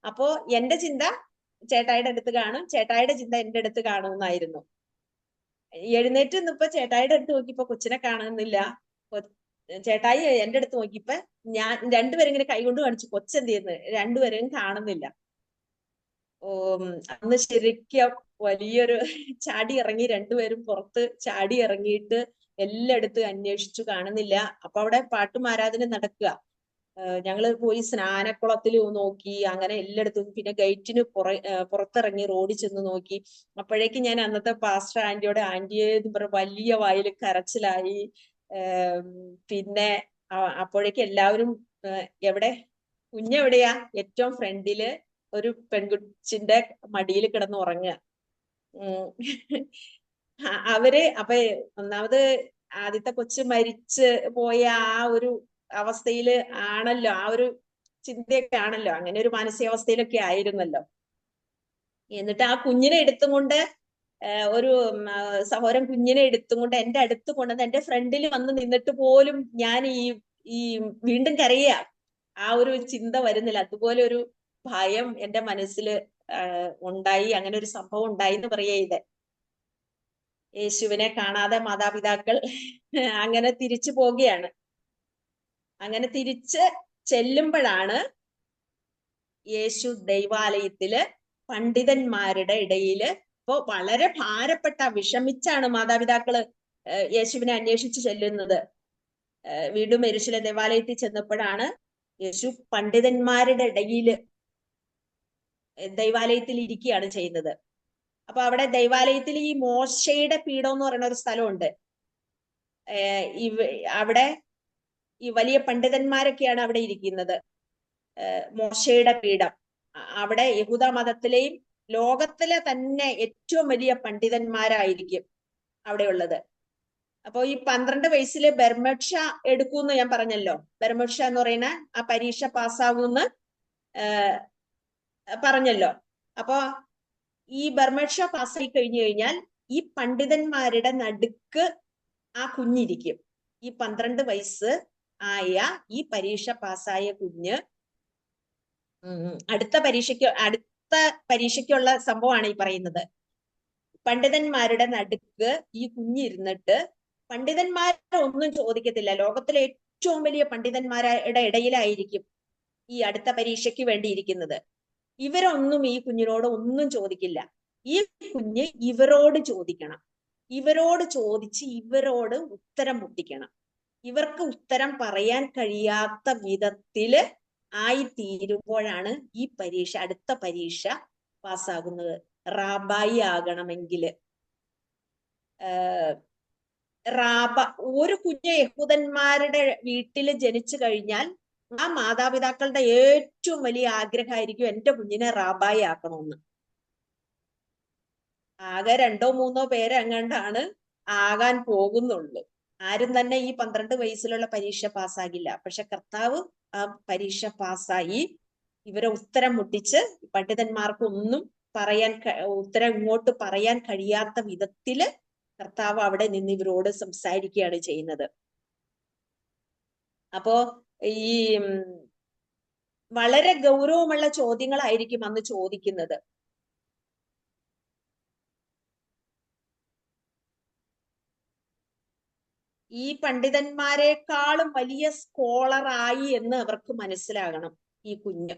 അപ്പോ എന്റെ ചിന്ത ചേട്ടായിയുടെ അടുത്ത് കാണും, ചേട്ടായിയുടെ ചിന്ത എന്റെ അടുത്ത് കാണുമെന്നായിരുന്നു. എഴുന്നേറ്റ് നിന്നപ്പോ ചേട്ടായിയുടെ അടുത്ത് നോക്കിയപ്പോ കൊച്ചിനെ കാണുന്നില്ല. ചേട്ടായി എന്റെ അടുത്ത് നോക്കിയപ്പോ ഞാൻ രണ്ടുപേരും ഇങ്ങനെ കൈകൊണ്ട് കാണിച്ചു കൊച്ചെന്ത് ചെയ്യുന്നു, രണ്ടുപേരും കാണുന്നില്ല. അന്ന് ശരിക്കും വലിയൊരു ചാടി ഇറങ്ങി, രണ്ടുപേരും പുറത്ത് ചാടി ഇറങ്ങിയിട്ട് എല്ലായിടത്തും അന്വേഷിച്ചു, കാണുന്നില്ല. അപ്പൊ അവിടെ പാട്ടും ആരാധന നടക്കുക. ഞങ്ങള് പോയി സ്നാനക്കുളത്തിൽ നോക്കി, അങ്ങനെ എല്ലായിടത്തും. പിന്നെ ഗേറ്റിന് പുറത്തിറങ്ങി റോഡിൽ ചെന്ന് നോക്കി. അപ്പോഴേക്ക് ഞാൻ അന്നത്തെ പാസ്റ്റർ ആന്റിയോടെ ആന്റിയെന്ന് പറഞ്ഞ വലിയ വായിൽ കരച്ചിലായി. പിന്നെ അപ്പോഴേക്ക് എല്ലാവരും എവിടെ കുഞ്ഞെവിടെയാ, ഏറ്റവും ഫ്രണ്ടില് ഒരു പെൺകുച്ചിന്റെ മടിയിൽ കിടന്ന് ഉറങ്ങുക. അവര് അപ്പൊ ഒന്നാമത് ആദ്യത്തെ കൊച്ച് മരിച്ച് പോയ ആ ഒരു അവസ്ഥയില് ആണല്ലോ, ആ ഒരു ചിന്തയൊക്കെ ആണല്ലോ, അങ്ങനെ ഒരു മാനസികാവസ്ഥയിലൊക്കെ ആയിരുന്നല്ലോ. എന്നിട്ട് ആ കുഞ്ഞിനെ എടുത്തും കൊണ്ട് ഒരു സഹോദരൻ കുഞ്ഞിനെ എടുത്തും കൊണ്ട് എന്റെ അടുത്ത് കൊണ്ടുവന്ന് എന്റെ ഫ്രണ്ടിൽ വന്ന് നിന്നിട്ട് പോലും ഞാൻ ഈ വീണ്ടും കരയുക. ആ ഒരു ചിന്ത വരുന്നില്ല. അതുപോലെ ഒരു ഭയം എന്റെ മനസ്സിൽ ഉണ്ടായി. അങ്ങനെ ഒരു സംഭവം ഉണ്ടായി എന്ന് പറയാ. ഇത് യേശുവിനെ കാണാതെ മാതാപിതാക്കൾ അങ്ങനെ തിരിച്ചു പോവുകയാണ്. അങ്ങനെ തിരിച്ച് ചെല്ലുമ്പോഴാണ് യേശു ദൈവാലയത്തില് പണ്ഡിതന്മാരുടെ ഇടയില് ഇപ്പോ വളരെ ഭാരപ്പെട്ട വിഷമിച്ചാണ് മാതാപിതാക്കള് യേശുവിനെ അന്വേഷിച്ച് ചെല്ലുന്നത്. വീണ്ടും യെരൂശലേം ദേവാലയത്തിൽ ചെന്നപ്പോഴാണ് യേശു പണ്ഡിതന്മാരുടെ ഇടയില് ദൈവാലയത്തിൽ ഇരിക്കുകയാണ് ചെയ്യുന്നത്. അപ്പൊ അവിടെ ദൈവാലയത്തിൽ ഈ മോശയുടെ പീഠം എന്ന് പറയുന്ന ഒരു സ്ഥലമുണ്ട്. അവിടെ ഈ വലിയ പണ്ഡിതന്മാരൊക്കെയാണ് അവിടെ ഇരിക്കുന്നത്. മോശയുടെ പീഠം. അവിടെ യഹൂദ മതത്തിലെയും ലോകത്തിലെ തന്നെ ഏറ്റവും വലിയ പണ്ഡിതന്മാരായിരിക്കും അവിടെ ഉള്ളത്. അപ്പൊ ഈ 12 വയസ്സില് ബർമക്ഷ എടുക്കൂന്ന് ഞാൻ പറഞ്ഞല്ലോ. ബർമക്ഷ എന്ന് പറയുന്ന ആ പരീക്ഷ പാസ്സാകുമെന്ന് പറഞ്ഞല്ലോ. അപ്പൊ ഈ ബർമക്ഷ പാസ്സായി കഴിഞ്ഞു കഴിഞ്ഞാൽ ഈ പണ്ഡിതന്മാരുടെ നടുക്ക് ആ കുഞ്ഞിരിക്കും. ഈ 12 വയസ്സ് ആയ ഈ പരീക്ഷ പാസ്സായ കുഞ്ഞ് അടുത്ത പരീക്ഷയ്ക്കുള്ള സംഭവമാണ് ഈ പറയുന്നത്. പണ്ഡിതന്മാരുടെ നടുക്ക് ഈ കുഞ്ഞിരുന്നിട്ട് പണ്ഡിതന്മാരെ ഒന്നും ചോദിക്കത്തില്ല. ലോകത്തിലെ ഏറ്റവും വലിയ പണ്ഡിതന്മാരുടെ ഇടയിലായിരിക്കും ഈ അടുത്ത പരീക്ഷയ്ക്ക് വേണ്ടിയിരിക്കുന്നത്. ഇവരൊന്നും ഈ കുഞ്ഞിനോട് ഒന്നും ചോദിക്കില്ല. ഈ കുഞ്ഞ് ഇവരോട് ചോദിക്കണം. ഇവരോട് ചോദിച്ച് ഇവരോട് ഉത്തരം മുട്ടിക്കണം. ഇവർക്ക് ഉത്തരം പറയാൻ കഴിയാത്ത വിധത്തില് ആയിത്തീരുമ്പോഴാണ് ഈ പരീക്ഷ, അടുത്ത പരീക്ഷ പാസ്സാകുന്നത്. റാബായി ആകണമെങ്കില് ഒരു കുഞ്ഞ് യഹൂദന്മാരുടെ വീട്ടിൽ ജനിച്ചു കഴിഞ്ഞാൽ ആ മാതാപിതാക്കളുടെ ഏറ്റവും വലിയ ആഗ്രഹമായിരിക്കും എന്റെ കുഞ്ഞിനെ റാബായി ആക്കണമെന്ന്. ആകെ 2-3 പേര് എങ്ങാണ്ടാണ് ആകാൻ പോകുന്നുള്ളൂ. ആരും തന്നെ ഈ 12 വയസ്സിലുള്ള പരീക്ഷ പാസ്സാകില്ല. പക്ഷെ കർത്താവ് ആ പരീക്ഷ പാസ്സായി ഇവരെ ഉത്തരം മുട്ടിച്ച് പണ്ഡിതന്മാർക്ക് ഒന്നും ഉത്തരം ഇങ്ങോട്ട് പറയാൻ കഴിയാത്ത വിധത്തില് കർത്താവ് അവിടെ നിന്ന് ഇവരോട് സംസാരിക്കുകയാണ് ചെയ്യുന്നത്. അപ്പോ ഈ വളരെ ഗൗരവമുള്ള ചോദ്യങ്ങളായിരിക്കും അന്ന് ചോദിക്കുന്നത്. ഈ പണ്ഡിതന്മാരെക്കാളും വലിയ സ്കോളറായി എന്ന് അവർക്ക് മനസ്സിലാകണം ഈ കുഞ്ഞ്.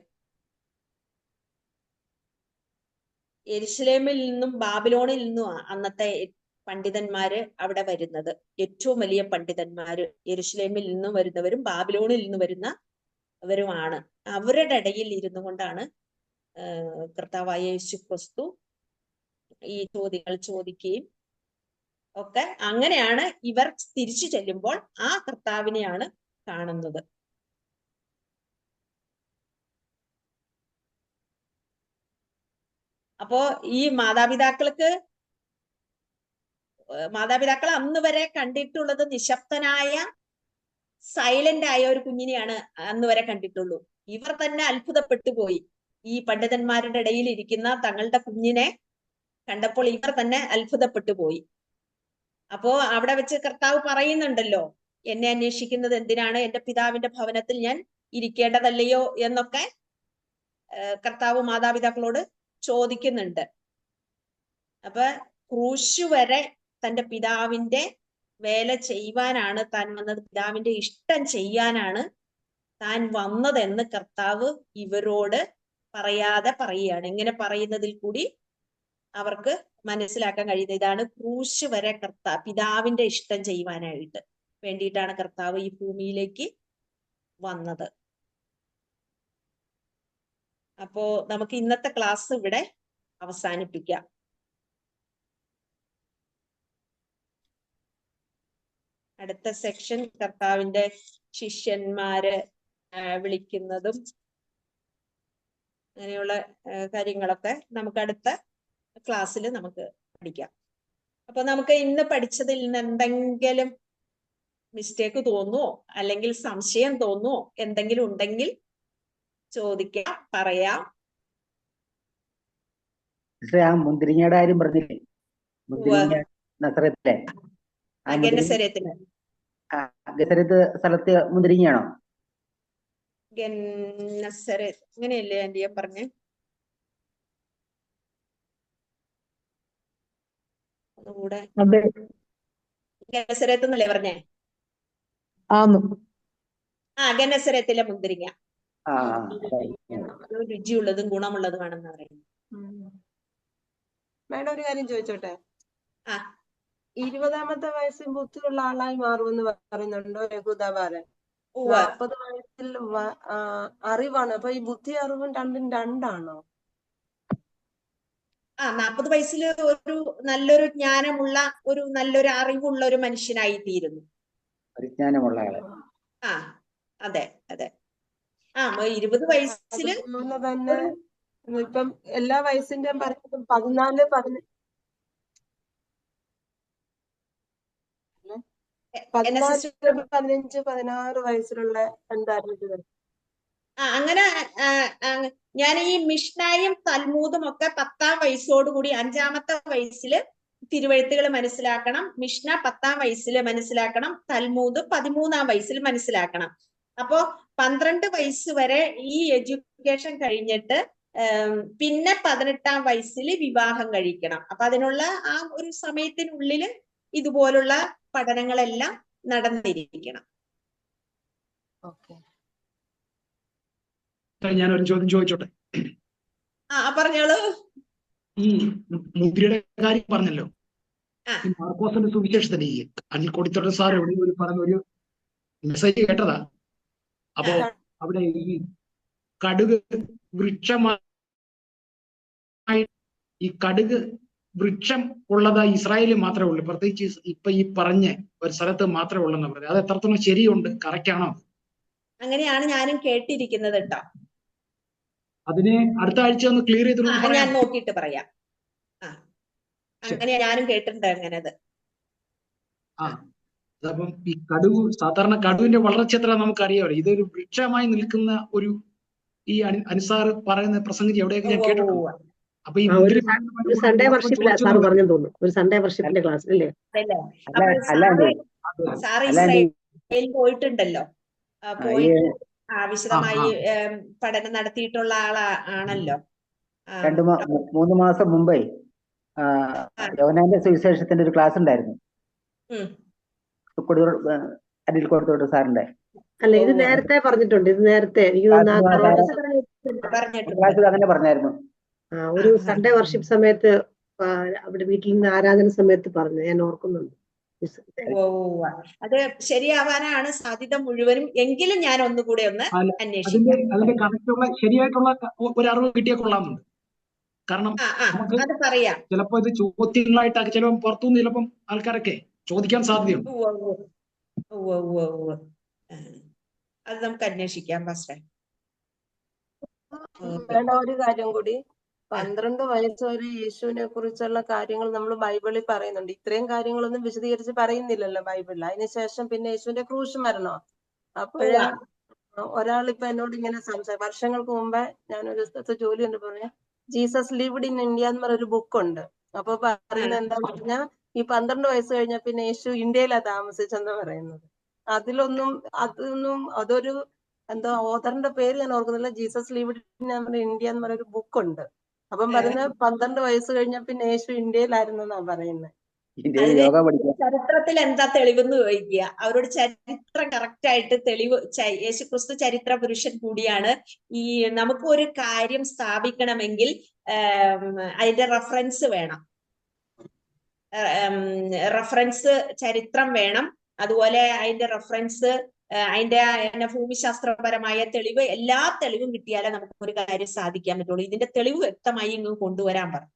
യെരൂശലേമിൽ നിന്നും ബാബിലോണിൽ നിന്നും അന്നത്തെ പണ്ഡിതന്മാര് അവിടെ വരുന്നത്. ഏറ്റവും വലിയ പണ്ഡിതന്മാര് യെരൂശലേമിൽ നിന്നും വരുന്നവരും ബാബിലോണിൽ നിന്ന് വരുന്നവരുമാണ്. അവരുടെ ഇടയിൽ ഇരുന്നു കൊണ്ടാണ് കർത്താവായ യേശു ക്രിസ്തു ഈ ചോദ്യങ്ങൾ ചോദിക്കുകയും ഒക്കെ. അങ്ങനെയാണ് ഇവർ തിരിച്ചു ചെല്ലുമ്പോൾ ആ കർത്താവിനെയാണ് കാണുന്നത്. അപ്പോ ഈ മാതാപിതാക്കൾ അന്ന് വരെ കണ്ടിട്ടുള്ളത് നിശബ്ദനായ, സൈലന്റ് ആയ ഒരു കുഞ്ഞിനെയാണ് അന്ന് വരെ കണ്ടിട്ടുള്ളൂ. ഇവർ തന്നെ അത്ഭുതപ്പെട്ടു പോയി. ഈ പണ്ഡിതന്മാരുടെ ഇടയിൽ ഇരിക്കുന്ന തങ്ങളുടെ കുഞ്ഞിനെ കണ്ടപ്പോൾ ഇവർ തന്നെ അത്ഭുതപ്പെട്ടു പോയി. അപ്പോ അവിടെ വെച്ച് കർത്താവ് പറയുന്നുണ്ടല്ലോ, എന്നെ അന്വേഷിക്കുന്നത് എന്തിനാണ്, എന്റെ പിതാവിന്റെ ഭവനത്തിൽ ഞാൻ ഇരിക്കേണ്ടതല്ലയോ എന്നൊക്കെ കർത്താവ് മാതാപിതാക്കളോട് ചോദിക്കുന്നുണ്ട്. അപ്പൊ ക്രൂശ് വരെ തന്റെ പിതാവിന്റെ വേല ചെയ്യുവാനാണ് താൻ വന്നത്, പിതാവിന്റെ ഇഷ്ടം ചെയ്യാനാണ് താൻ വന്നതെന്ന് കർത്താവ് ഇവരോട് പറയാതെ പറയുകയാണ്. ഇങ്ങനെ പറയുന്നതിൽ കൂടി അവർക്ക് മനസ്സിലാക്കാൻ കഴിയുന്നത് ഇതാണ് ക്രൂശ് വരെ പിതാവിന്റെ ഇഷ്ടം ചെയ്യുവാനായിട്ട് വേണ്ടിയിട്ടാണ് കർത്താവ് ഈ ഭൂമിയിലേക്ക് വന്നത്. അപ്പോ നമുക്ക് ഇന്നത്തെ ക്ലാസ് ഇവിടെ അവസാനിപ്പിക്കാം. അടുത്ത സെക്ഷൻ കർത്താവിന്റെ ശിഷ്യന്മാരെ വിളിക്കുന്നതും അങ്ങനെയുള്ള കാര്യങ്ങളൊക്കെ നമുക്ക് അടുത്ത ക്ലാസ്സിൽ നമുക്ക് പഠിക്കാം. അപ്പൊ നമുക്ക് ഇന്ന് പഠിച്ചതിൽ നിന്ന് എന്തെങ്കിലും മിസ്റ്റേക്ക് തോന്നുവോ അല്ലെങ്കിൽ സംശയം തോന്നുവോ എന്തെങ്കിലും ഉണ്ടെങ്കിൽ ചോദിക്കാം, പറയാം. ആ മുന്തിരിങ്ങയുടെ കാര്യം പറഞ്ഞില്ലേ, മുന്തിരിങ്ങ നസറത്തിലെ ഗന്നസരത്തിന് ഗസരത്ത് സ്ഥലത്ത് മുന്തിരിങ്ങയാണോ? ഗന്നസരത്ത് അങ്ങനെയല്ലേ ആന്റിയെ പറഞ്ഞേ? അതുകൂടെ ഗന്നസരത്ത് എന്നല്ലേ പറഞ്ഞേ? ഗന്നസരത്തിലെ മുന്തിരിങ്ങ രുചിയുള്ളതും ഗുണമുള്ളതുമാണെന്ന് പറയുന്നത്. മേഡം ഒരു കാര്യം ചോദിച്ചോട്ടെ? 20-ാമത്തെ വയസ്സിൽ ബുദ്ധിയുള്ള ആളായി മാറുമെന്ന് പറയുന്നുണ്ടോ യഹൂദാബാലൻ? 40 വയസ്സിൽ അറിവാണ്. അപ്പൊ ഈ ബുദ്ധി അറിവും രണ്ടും രണ്ടാണോ? 40 വയസ്സിൽ ഒരു നല്ലൊരു ജ്ഞാനമുള്ള ഒരു നല്ലൊരു അറിവുള്ള ഒരു മനുഷ്യനായി തീരുന്നു. പരിജ്ഞാനമുള്ള ആള്. അതെ അതെ. 20 വയസ്സില് തന്നെ ഇപ്പം എല്ലാ വയസ്സിന്റെയും പറയുന്നത് 14, 15 15, 16 വയസ്സിലുള്ള എന്തായിരുന്നു? അങ്ങനെ ഞാൻ ഈ മിഷ്നായും തൽമൂദും ഒക്കെ 10-ാം വയസ്സോടുകൂടി 5-ാമത്തെ വയസ്സില് തിരുവെഴുത്തുകൾ മനസ്സിലാക്കണം. മിഷ്ന 10-ാം വയസ്സിൽ മനസ്സിലാക്കണം. തൽമൂദ് 13-ാം വയസ്സിൽ മനസ്സിലാക്കണം. അപ്പോ 12 വയസ്സ് വരെ ഈ എഡ്യൂക്കേഷൻ കഴിഞ്ഞിട്ട് പിന്നെ 18-ാം വയസ്സിൽ വിവാഹം കഴിക്കണം. അപ്പൊ അതിനുള്ള ആ ഒരു സമയത്തിനുള്ളില് ഇതുപോലുള്ള പഠനങ്ങളെല്ലാം നടന്നിരിക്കണം. ഞാനൊരു ചോദ്യം ചോദിച്ചോട്ടെ? പറഞ്ഞോളൂ. ഈ മുദ്രയുടെ കാര്യം പറഞ്ഞല്ലോ, ഈ മാർക്കോസിന്റെ സുവിശേഷത്തിന് ഈ അനിൽ കൊടിത്തോട്ട സാർ എവിടെ പറഞ്ഞ ഒരു മെസ്സേജ് കേട്ടതാ. അപ്പോ അവിടെ ഈ കടുക് വൃക്ഷമായി ഈ കടുക് വൃക്ഷം ഉള്ളത് ഇസ്രായേലിൽ മാത്രമേ ഉള്ളൂ, പ്രത്യേകിച്ച് ഇപ്പൊ ഈ പറഞ്ഞ ഒരു സ്ഥലത്ത് മാത്രമേ ഉള്ളെന്ന് പറയുന്നത്. അത് എത്രത്തോളം ശരിയുണ്ട്, കറക്റ്റ് ആണോ? അങ്ങനെയാണ് ഞാനും കേട്ടിരിക്കുന്നത് കേട്ടോ. അതിനെ അടുത്ത ആഴ്ച ഒന്ന് ക്ലിയർ ചെയ്ത് ഞാൻ നോക്കിയിട്ട് പറയാം. അങ്ങനെ ഞാനും കേട്ടിട്ടുണ്ട് അങ്ങനത്. അപ്പം ഈ കടുക്, സാധാരണ കടുവിന്റെ വളർച്ച എത്ര നമുക്കറിയാമല്ലോ. ഇതൊരു വൃക്ഷമായി നിൽക്കുന്ന ഒരു ഈ അനുസാർ പറയുന്ന പ്രസംഗിച്ച് എവിടെയൊക്കെ ഞാൻ കേട്ടിട്ടുണ്ട്. അപ്പൊ ഈ സൺഡേ വർഷിപ്പിലാ സാർ പറഞ്ഞെന്ന് തോന്നുന്നു. ഒരു സൺഡേ വർഷിപ്പിന്റെ ക്ലാസ് അല്ലേ? സാറ് ഇസ്രായേലിൽ പോയിട്ടുണ്ടല്ലോ, പോയി വിശദമായി പഠനം നടത്തിയിട്ടുള്ള ആണല്ലോ. 2-3 മാസം മുമ്പേ യോഹന്നാന്റെ സുവിശേഷത്തിന്റെ ഒരു ക്ലാസ് ഉണ്ടായിരുന്നു അനിൽ കൊടുത്തോട്ട് സാറിന്റെ. അല്ല, ഇത് നേരത്തെ പറഞ്ഞിട്ടുണ്ട്. ഇത് നേരത്തെ അങ്ങനെ പറഞ്ഞായിരുന്നു. ഒരു സൺഡേ വർഷിപ്പ് സമയത്ത് അവിടെ വീട്ടിൽ നിന്ന് ആരാധന സമയത്ത് പറഞ്ഞു, ഞാൻ ഓർക്കുന്നുണ്ട്. അത് ശരിയാവാനാണ് സാധ്യത മുഴുവനും. എങ്കിലും ഞാൻ ഒന്നുകൂടെ ഒന്ന് അന്വേഷിക്കാം. അതിന്റെ കറക്റ്റുള്ള ശരിയായിട്ടുള്ള ഒരു അറിവ് കിട്ടിയാൽ കൊള്ളാമെന്നുണ്ട്. കാരണം അത് പറയാം. ചിലപ്പോ ഇത് ചോദ്യങ്ങളായിട്ടൊക്കെ ചിലപ്പോൾ പുറത്തുനിന്ന് ചിലപ്പം ആൾക്കാരൊക്കെ ചോദിക്കാൻ സാധ്യതയുണ്ട്. അത് നമുക്ക് അന്വേഷിക്കാം പാസ്റ്റർ. ഒരു കാര്യം കൂടി, 12 വയസ്സ് വരെ യേശുവിനെ കുറിച്ചുള്ള കാര്യങ്ങൾ നമ്മൾ ബൈബിളിൽ പറയുന്നുണ്ട്. ഇത്രയും കാര്യങ്ങളൊന്നും വിശദീകരിച്ച് പറയുന്നില്ലല്ലോ ബൈബിളിൽ. അതിനുശേഷം പിന്നെ യേശുവിന്റെ ക്രൂശ് മരണോ? അപ്പോഴേ ഒരാൾ ഇപ്പൊ എന്നോട് ഇങ്ങനെ വർഷങ്ങൾക്ക് മുമ്പേ ഞാൻ ഒരു സ്ഥലത്ത് ജോലി ഉണ്ട് പറഞ്ഞ ജീസസ് ലിവ്ഡ് ഇൻ ഇന്ത്യ എന്ന് പറഞ്ഞൊരു ബുക്കുണ്ട്. അപ്പൊ പറയുന്നത് എന്താന്ന് പറഞ്ഞാൽ ഈ 12 വയസ്സ് കഴിഞ്ഞ പിന്നെ യേശു ഇന്ത്യയിലാ താമസിച്ചെന്ന് പറയുന്നത്. അതൊരു എന്തോ ഓഥറിന്റെ പേര് ഞാൻ ഓർക്കുന്നില്ല. ജീസസ് ലിവ്ഡ് ഇൻ ഇന്ത്യ എന്ന് പറഞ്ഞൊരു ബുക്കുണ്ട്. അപ്പം പറയുന്നത് 12 വയസ്സ് കഴിഞ്ഞ പിന്നെ യേശു ഇന്ത്യയിലായിരുന്നെന്നാ പറയുന്നത്. ചരിത്രത്തിൽ എന്താ തെളിവെന്ന് ചോദിക്കുക. അവരോട് ചരിത്രം കറക്റ്റ് ആയിട്ട് തെളിവ്, യേശുക്രിസ്തു ചരിത്ര പുരുഷൻ കൂടിയാണ്. ഈ നമുക്ക് ഒരു കാര്യം സ്ഥാപിക്കണമെങ്കിൽ അതിന്റെ റെഫറൻസ് വേണം, റെഫറൻസ് ചരിത്രം വേണം. അതുപോലെ അതിന്റെ റെഫറൻസ്, അതിന്റെ ഭൂമിശാസ്ത്രപരമായ തെളിവ്, എല്ലാ തെളിവും കിട്ടിയാലേ നമുക്ക് ഒരു കാര്യം സാധിക്കാൻ പറ്റുള്ളൂ. ഇതിന്റെ തെളിവ് വ്യക്തമായി ഇങ്ങ് കൊണ്ടുവരാൻ പറഞ്ഞു.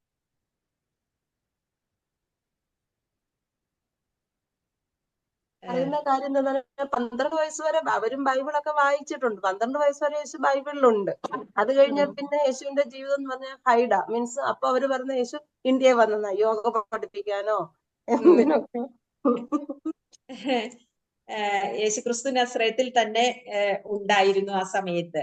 പറയുന്ന കാര്യം എന്താ പറഞ്ഞാൽ 12 വയസ്സ് വരെ അവരും ബൈബിളൊക്കെ വായിച്ചിട്ടുണ്ട്. 12 വയസ്സ് വരെ യേശു ബൈബിളിലുണ്ട്. അത് കഴിഞ്ഞ പിന്നെ യേശുവിന്റെ ജീവിതം എന്ന് പറഞ്ഞാൽ ഹൈഡ മീൻസ് അപ്പൊ അവര് പറഞ്ഞ യേശു ഇന്ത്യയിൽ വന്ന യോഗ പഠിപ്പിക്കാനോ എന്തിനൊക്കെ. യേശുക്രിസ്തു നസ്രയത്തിൽ തന്നെ ഉണ്ടായിരുന്നു ആ സമയത്ത്.